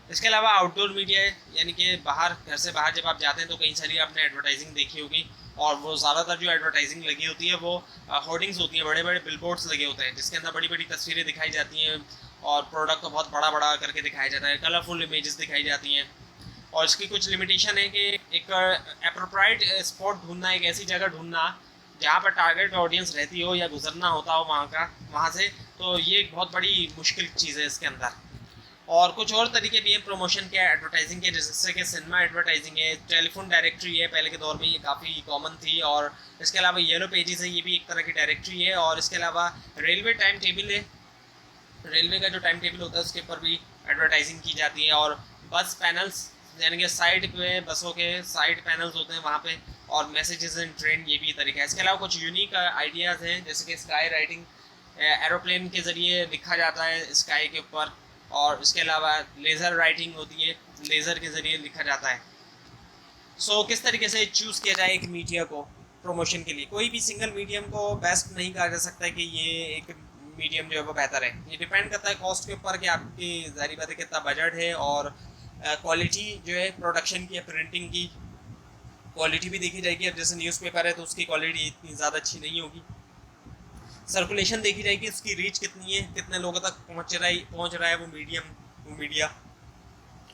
इसके अलावा आउटडोर मीडिया है, यानी कि बाहर, घर से बाहर जब आप जाते हैं तो कई सारी आपने एडवर्टाइजिंग देखी होगी, और वो ज़्यादातर जो एडवर्टाइजिंग लगी होती है वो होर्डिंग्स होती हैं, बड़े बड़े बिलबोर्ड्स लगे होते हैं जिसके अंदर बड़ी बड़ी तस्वीरें दिखाई जाती हैं, और प्रोडक्ट को बहुत बड़ा बड़ा करके दिखाया जाता है, कलरफुल इमेजेस दिखाई जाती हैं। और इसकी कुछ लिमिटेशन है कि एक अप्रोप्राइट स्पॉट ढूंढना, एक ऐसी जगह ढूंढना जहाँ पर टारगेट ऑडियंस रहती हो या गुजरना होता हो वहाँ से, तो ये एक बहुत बड़ी मुश्किल चीज़ है इसके अंदर। और कुछ और तरीके भी हैं प्रमोशन के, एडवर्टाइजिंग के, जैसे कि सिनेमा एडवर्टाइजिंग है, टेलीफोन डायरेक्टरी है, पहले के दौर में ये काफ़ी कॉमन थी। और इसके अलावा येलो पेजेस है, ये भी एक तरह की डायरेक्टरी है। और इसके अलावा रेलवे टाइम टेबल है, रेलवे का जो टाइम टेबल होता है उसके ऊपर भी एडवर्टाइजिंग की जाती है। और बस पैनल्स, यानी कि साइड पे बसों के साइड पैनल्स होते हैं वहाँ पे, और मैसेजेस इन ट्रेन, ये भी तरीका है। इसके अलावा कुछ यूनिक आइडियाज़ हैं, जैसे कि स्काई राइटिंग, एरोप्लेन के ज़रिए लिखा जाता है स्काई के ऊपर। और इसके अलावा लेज़र राइटिंग होती है, लेज़र के ज़रिए लिखा जाता है। सो किस तरीके से चूज़ किया जाए एक मीडिया को प्रमोशन के लिए? कोई भी सिंगल मीडियम को बेस्ट नहीं कहा जा सकता है कि ये एक मीडियम जो है वो बेहतर है। ये डिपेंड करता है कॉस्ट के ऊपर कि आपकी ज़ाहिर बात है कितना बजट है, और क्वालिटी जो है प्रोडक्शन की या प्रिंटिंग की क्वालिटी भी देखी जाएगी। अब जैसे न्यूज़पेपर है तो उसकी क्वालिटी इतनी ज़्यादा अच्छी नहीं होगी। सर्कुलेशन देखी जाएगी, उसकी रीच कितनी है, कितने लोगों तक पहुंच रहा है वो मीडिया।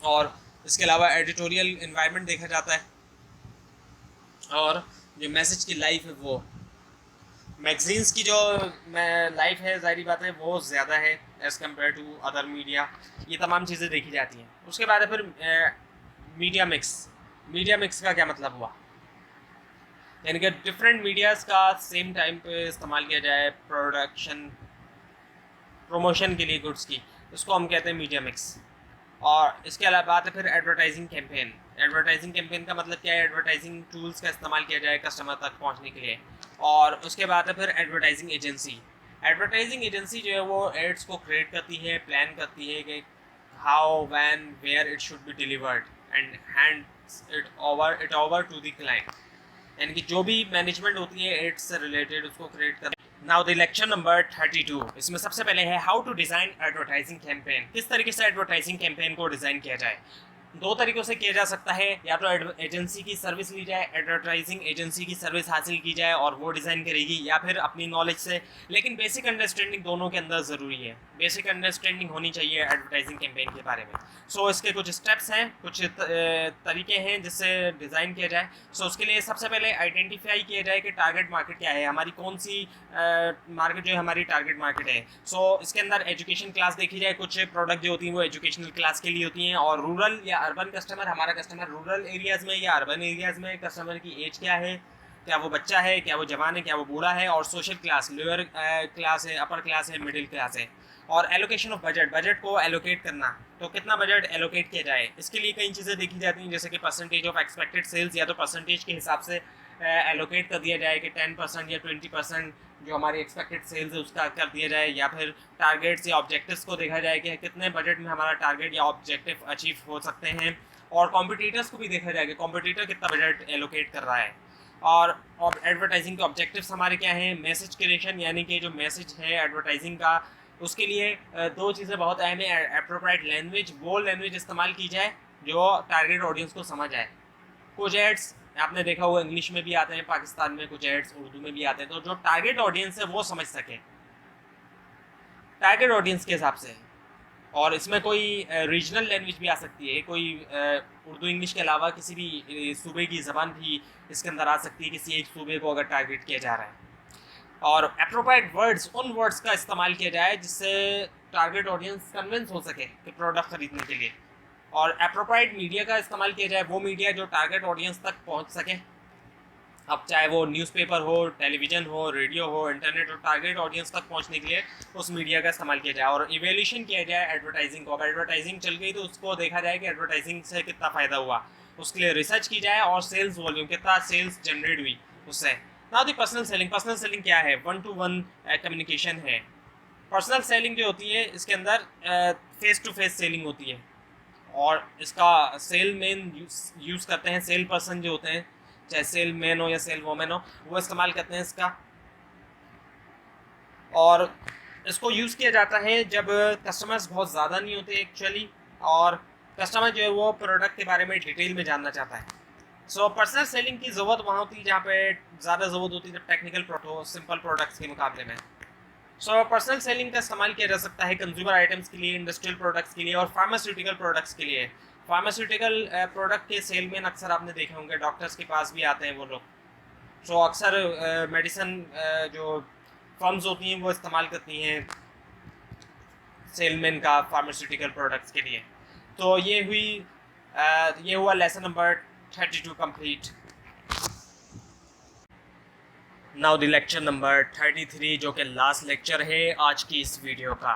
और इसके अलावा एडिटोरियल इन्वायरमेंट देखा जाता है, और जो मैसेज की लाइफ है वो, मैगजीन्स की जो लाइफ है ज़ाहिर बात है वो ज़्यादा है as compare to other media. ये तमाम चीज़ें देखी जाती हैं। उसके बाद है फिर मीडिया मिक्स का क्या मतलब हुआ, यानी कि डिफरेंट मीडियाज़ का सेम टाइम पे इस्तेमाल किया जाए प्रमोशन के लिए गुड्स की, उसको हम कहते हैं मीडिया मिक्स। और इसके अलावा बात है फिर एडवर्टाइजिंग कैंपेन का मतलब क्या है, एडवर्टाइजिंग टूल्स का इस्तेमाल किया जाए कस्टमर तक पहुंचने के लिए। और उसके बाद है फिर एडवर्टाइजिंग एजेंसी जो है वो एड्स को क्रिएट करती है, प्लान करती है कि how, when, where it should be delivered, and hands it over to the client, यानी कि जो भी मैनेजमेंट होती है एड्स से रिलेटेड उसको क्रिएट कर। नाउ द लेक्चर नंबर 32, इसमें सबसे पहले है how to design advertising campaign. किस तरीके से एडवर्टाइजिंग कैंपेन को डिज़ाइन किया जाए। दो तरीक़ों से किया जा सकता है, या तो एजेंसी की सर्विस ली जाए, एडवर्टाइजिंग एजेंसी की सर्विस हासिल की जाए और वो डिज़ाइन करेगी, या फिर अपनी नॉलेज से। लेकिन बेसिक अंडरस्टैंडिंग दोनों के अंदर ज़रूरी है, बेसिक अंडरस्टैंडिंग होनी चाहिए एडवर्टाइजिंग कैंपेन के बारे में। सो इसके कुछ स्टेप्स हैं, कुछ तरीके हैं जिससे डिज़ाइन किया जाए। सो उसके लिए सबसे पहले आइडेंटिफाई किया जाए कि टारगेट मार्केट क्या है, हमारी कौन सी मार्केट जो है हमारी टारगेट मार्केट है। सो इसके अंदर एजुकेशन क्लास देखी जाए, कुछ प्रोडक्ट जो होती हैं वो एजुकेशनल क्लास के लिए होती हैं। और रूरल या अर्बन कस्टमर, हमारा कस्टमर रूरल एरियाज़ में या अर्बन एरियाज़ में, कस्टमर की एज क्या है, क्या वो बच्चा है, क्या वो जवान है, क्या वो बूढ़ा है। और सोशल क्लास, लोअर क्लास है, अपर क्लास है, मिडिल क्लास है। और एलोकेशन ऑफ बजट को एलोकेट करना, तो कितना बजट एलोकेट किया जाए, इसके लिए कई चीज़ें देखी जाती हैं, जैसे कि परसेंटेज ऑफ एक्सपेक्टेड सेल्स, या तो परसेंटेज के हिसाब से एलोकेट कर दिया जाए कि 10% या 20% जो हमारी एक्सपेक्टेड सेल्स है उसका कर दिया जाए, या फिर टारगेट्स या ऑब्जेक्टिव्स को देखा जाए कि कितने बजट में हमारा टारगेट या ऑब्जेक्टिव अचीव हो सकते हैं। और कॉम्पिटिटर्स को भी देखा जाए कि कॉम्पिटिटर कितना बजट एलोकेट कर रहा है। और एडवर्टाइजिंग के ऑब्जेक्टिव्स हमारे क्या हैं, मैसेज क्रिएशन, यानी कि जो मैसेज है एडवर्टाइजिंग का, उसके लिए दो चीज़ें बहुत अहम है। एप्रोप्राइट लैंग्वेज, वो लैंग्वेज इस्तेमाल की जाए जो टारगेट ऑडियंस को समझ आए। कुछ एड्स आपने देखा हुआ इंग्लिश में भी आते हैं, पाकिस्तान में कुछ एड्स उर्दू में भी आते हैं, तो जो टारगेट ऑडियंस है वो समझ सके टारगेट ऑडियंस के हिसाब से। और इसमें कोई रीजनल लैंग्वेज भी आ सकती है, कोई उर्दू इंग्लिश के अलावा किसी भी सूबे की ज़बान भी इसके अंदर आ सकती है, किसी एक सूबे को अगर टारगेट किया जा रहा है। और अप्रोप्रिएट वर्ड्स, उन वर्ड्स का इस्तेमाल किया जाए जिससे टारगेट ऑडियंस कन्विंस हो सके कि प्रोडक्ट खरीदने के लिए। और अप्रोप्रिएट मीडिया का इस्तेमाल किया जाए, वो मीडिया जो टारगेट ऑडियंस तक पहुंच सके। अब चाहे वो न्यूज़पेपर हो, टेलीविज़न हो, रेडियो हो, इंटरनेट हो, टारगेट ऑडियंस तक पहुंचने के लिए उस मीडिया का इस्तेमाल किया जाए। और इवेल्यूशन किया जाए एडवर्टाइजिंग को। अब एडवर्टाइजिंग चल गई तो उसको देखा जाए कि एडवर्टाइजिंग से कितना फ़ायदा हुआ, उसके लिए रिसर्च की जाए। और सेल्स वॉल्यूम, कितना सेल्स जनरेट हुई उससे। Now the personal selling. Personal selling क्या है? 1-to-1 कम्युनिकेशन है। पर्सनल सेलिंग जो होती है इसके अंदर फेस टू फेस सेलिंग होती है, और इसका सेल मैन यूज़ करते हैं। सेल पर्सन जो होते हैं, चाहे सेल मैन हो या सेल वोमेन हो, वो इस्तेमाल करते हैं इसका। और इसको यूज़ किया जाता है जब कस्टमर्स बहुत ज़्यादा नहीं होते एक्चुअली, और कस्टमर जो है वो प्रोडक्ट के बारे में डिटेल में जानना चाहता है। सो पर्सनल सेलिंग की ज़रूरत वहाँ होती है जहाँ पे ज़्यादा ज़रूरत होती है, जब टेक्निकल सिंपल प्रोडक्ट्स के मुकाबले में। सो पर्सनल सेलिंग का इस्तेमाल किया जा सकता है कंज्यूमर आइटम्स के लिए, इंडस्ट्रियल प्रोडक्ट्स के लिए और फार्मास्यूटिकल प्रोडक्ट्स के लिए। फार्मास्यूटिकल प्रोडक्ट के सेल में अक्सर आपने देखे होंगे डॉक्टर्स के पास भी आते हैं वो लोग। सो अक्सर मेडिसिन जो फर्म्स होती हैं वो इस्तेमाल करती हैं सेलमैन का फार्मास्यूटिकल प्रोडक्ट्स के लिए। तो ये हुआ lesson number 32 complete. Now the lecture number 33, जो कि लास्ट लेक्चर है आज की इस वीडियो का।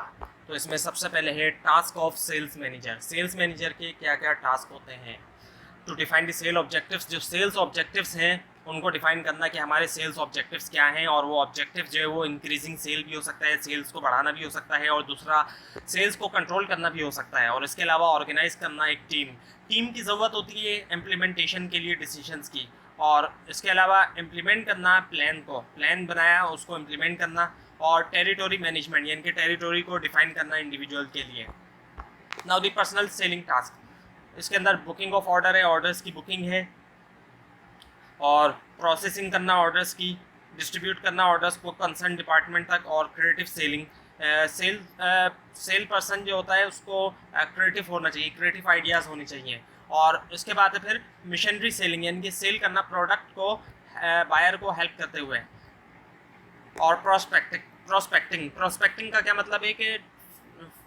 तो इसमें सबसे पहले है task of sales manager. Sales manager के क्या क्या टास्क होते हैं? To define the sale objectives. जो सेल्स ऑब्जेक्टिव्स हैं उनको डिफाइन करना कि हमारे सेल्स ऑब्जेक्टिव्स क्या हैं। और वो ऑब्जेक्टिव जो है वो इंक्रीजिंग सेल भी हो सकता है, सेल्स को बढ़ाना भी हो सकता है, और दूसरा सेल्स को कंट्रोल करना भी हो सकता है। और इसके अलावा ऑर्गेनाइज करना एक टीम की ज़रूरत होती है इम्प्लीमेंटेशन के लिए, डिसीजंस की। और इसके अलावा इम्प्लीमेंट करना प्लान बनाया, उसको इम्प्लीमेंट करना। और टेरिटोरी मैनेजमेंट, यानी कि टेरिटोरी को डिफाइन करना इंडिविजुअल के लिए। Now the personal selling task, इसके अंदर बुकिंग ऑफ ऑर्डर है, ऑर्डर्स की बुकिंग है, और प्रोसेसिंग करना ऑर्डर्स की, डिस्ट्रीब्यूट करना ऑर्डर्स को कंसर्न डिपार्टमेंट तक, और क्रिएटिव सेलिंग। सेल पर्सन जो होता है उसको क्रिएटिव होना चाहिए, क्रिएटिव आइडियाज़ होनी चाहिए। और उसके बाद फिर मिशनरी सेलिंग, यानी कि सेल करना प्रोडक्ट को बायर को हेल्प करते हुए। और प्रोस्पेक्टिंग का क्या मतलब है कि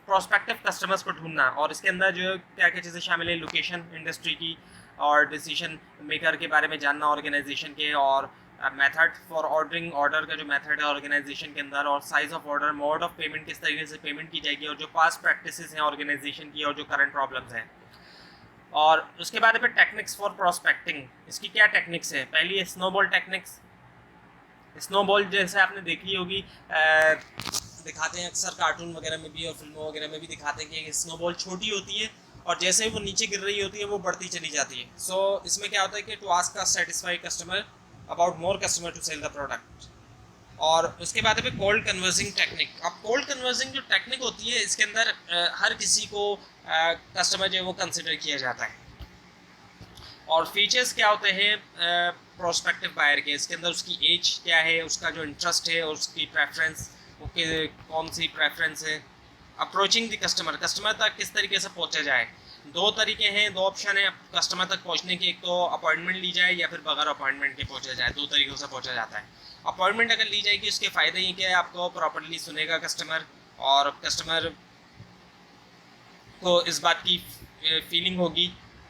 प्रोस्पेक्टिव कस्टमर्स को ढूंढना। और इसके अंदर जो क्या क्या चीज़ें शामिल है, लोकेशन, इंडस्ट्री की, और डिसीजन मेकर के बारे में जानना ऑर्गेनाइजेशन के, और मेथड फॉर ऑर्डरिंग, ऑर्डर का जो मेथड है ऑर्गेनाइजेशन के अंदर, और size of order, mode of payment, किस तरीके से पेमेंट की जाएगी, और जो पास्ट प्रैक्टिसेस हैं ऑर्गेनाइजेशन की, और जो करंट प्रॉब्लम्स हैं। और उसके बाद फिर टेक्निक्स फॉर प्रोस्पेक्टिंग। इसकी क्या टेक्निक्स है? पहली है स्नोबॉल टेक्निक्स। स्नोबॉल जैसे आपने देखी होगी, दिखाते हैं अक्सर कार्टून वगैरह में भी और फिल्मों वगैरह में भी दिखाते हैं कि स्नोबॉल छोटी होती है और जैसे ही वो नीचे गिर रही होती है वो बढ़ती चली जाती है। सो इसमें क्या होता है कि to ask a satisfy customer about more customer to sell the product. और उसके बाद है कोल्ड कन्वर्जिंग टेक्निक। अब कोल्ड कन्वर्जिंग जो टेक्निक होती है इसके अंदर हर किसी को कस्टमर जो है वो कंसिडर किया जाता है। और फीचर्स क्या होते हैं प्रोस्पेक्टिव बायर के? इसके अंदर उसकी एज क्या है, उसका जो इंटरेस्ट है, और उसकी प्रेफरेंस, ओके कौन सी प्रेफरेंस है। अप्रोचिंग द कस्टमर, कस्टमर तक किस तरीके से पहुंचा जाए। दो तरीके हैं, दो ऑप्शन है कस्टमर तक पहुंचने के। एक तो अपॉइंटमेंट ली जाए या फिर बगैर अपॉइंटमेंट के पहुंचा जाए। दो तरीक़ों से पहुंचा जाता है। अपॉइंटमेंट अगर ली जाएगी उसके फ़ायदे ये कि आपको प्रॉपर्ली सुनेगा कस्टमर, और कस्टमर को इस बात की फीलिंग होगी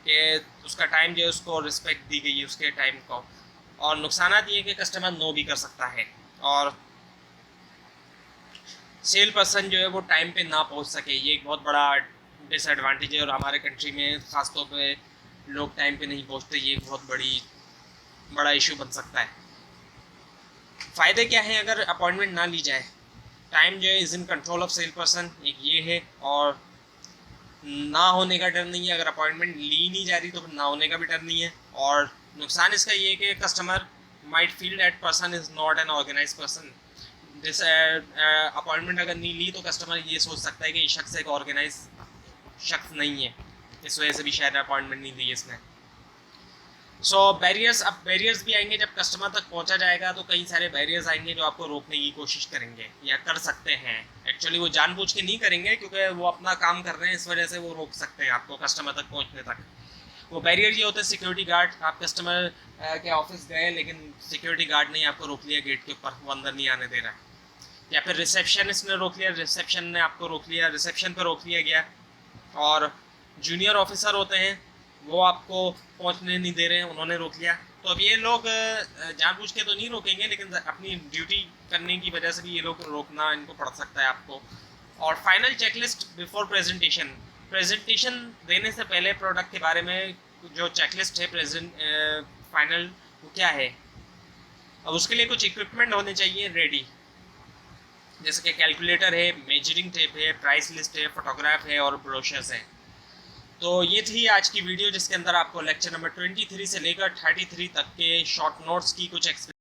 कि उसका टाइम जो है उसको रिस्पेक्ट दी गई है उसके टाइम को। और नुकसानात ये कि कस्टमर नो भी कर सकता है, और सेल पर्सन जो है वो टाइम पे ना पहुंच सके, ये एक बहुत बड़ा डिसएडवांटेज है। और हमारे कंट्री में ख़ासतौर पे लोग टाइम पे नहीं पहुंचते, ये एक बहुत बड़ा इशू बन सकता है। फ़ायदे क्या हैं अगर अपॉइंटमेंट ना ली जाए? टाइम जो है is in control of cell person, एक ये है। और ना होने का डर नहीं है, अगर अपॉइंटमेंट ली नहीं जा रही तो ना होने का भी डर नहीं है। और नुकसान इसका ये है कि customer might feel that person is not an organise person. This appointment अगर नहीं ली तो कस्टमर ये सोच सकता है कि ये शख्स एक ऑर्गेनाइज शख्स नहीं है, इस वजह से भी शायद अपॉइंटमेंट नहीं दी इसने। सो बैरियर्स, अब बैरियर्स भी आएंगे जब कस्टमर तक पहुंचा जाएगा, तो कई सारे बैरियर्स आएंगे जो आपको रोकने की कोशिश करेंगे या कर सकते हैं। एक्चुअली वो जानबूझ के नहीं करेंगे, क्योंकि वो अपना काम कर रहे हैं, इस वजह से वो रोक सकते हैं आपको कस्टमर तक पहुंचने तक। वो बैरियर ये होता है सिक्योरिटी गार्ड। आप कस्टमर के ऑफिस गए, लेकिन सिक्योरिटी गार्ड ने आपको रोक लिया गेट के ऊपर, वो अंदर नहीं आने दे रहा है। या फिर रिसेप्शनिस्ट ने रोक लिया, रिसेप्शन ने आपको रोक लिया, रिसेप्शन पर रोक लिया गया। और जूनियर ऑफिसर होते हैं, वो आपको पहुंचने नहीं दे रहे हैं, उन्होंने रोक लिया। तो अब ये लोग जानबूझ के तो नहीं रोकेंगे, लेकिन अपनी ड्यूटी करने की वजह से भी ये लोग रोकना इनको पड़ सकता है आपको। और final checklist before presentation, presentation देने से पहले प्रोडक्ट के बारे में जो चेकलिस्ट है फाइनल, वो क्या है। अब उसके लिए कुछ इक्विपमेंट होने चाहिए रेडी, जैसे कि कैलकुलेटर है, मेजरिंग टेप है, प्राइस लिस्ट है, फोटोग्राफ है और ब्रोशर्स है। तो ये थी आज की वीडियो, जिसके अंदर आपको लेक्चर नंबर 23 से लेकर 33 तक के शॉर्ट नोट्स की कुछ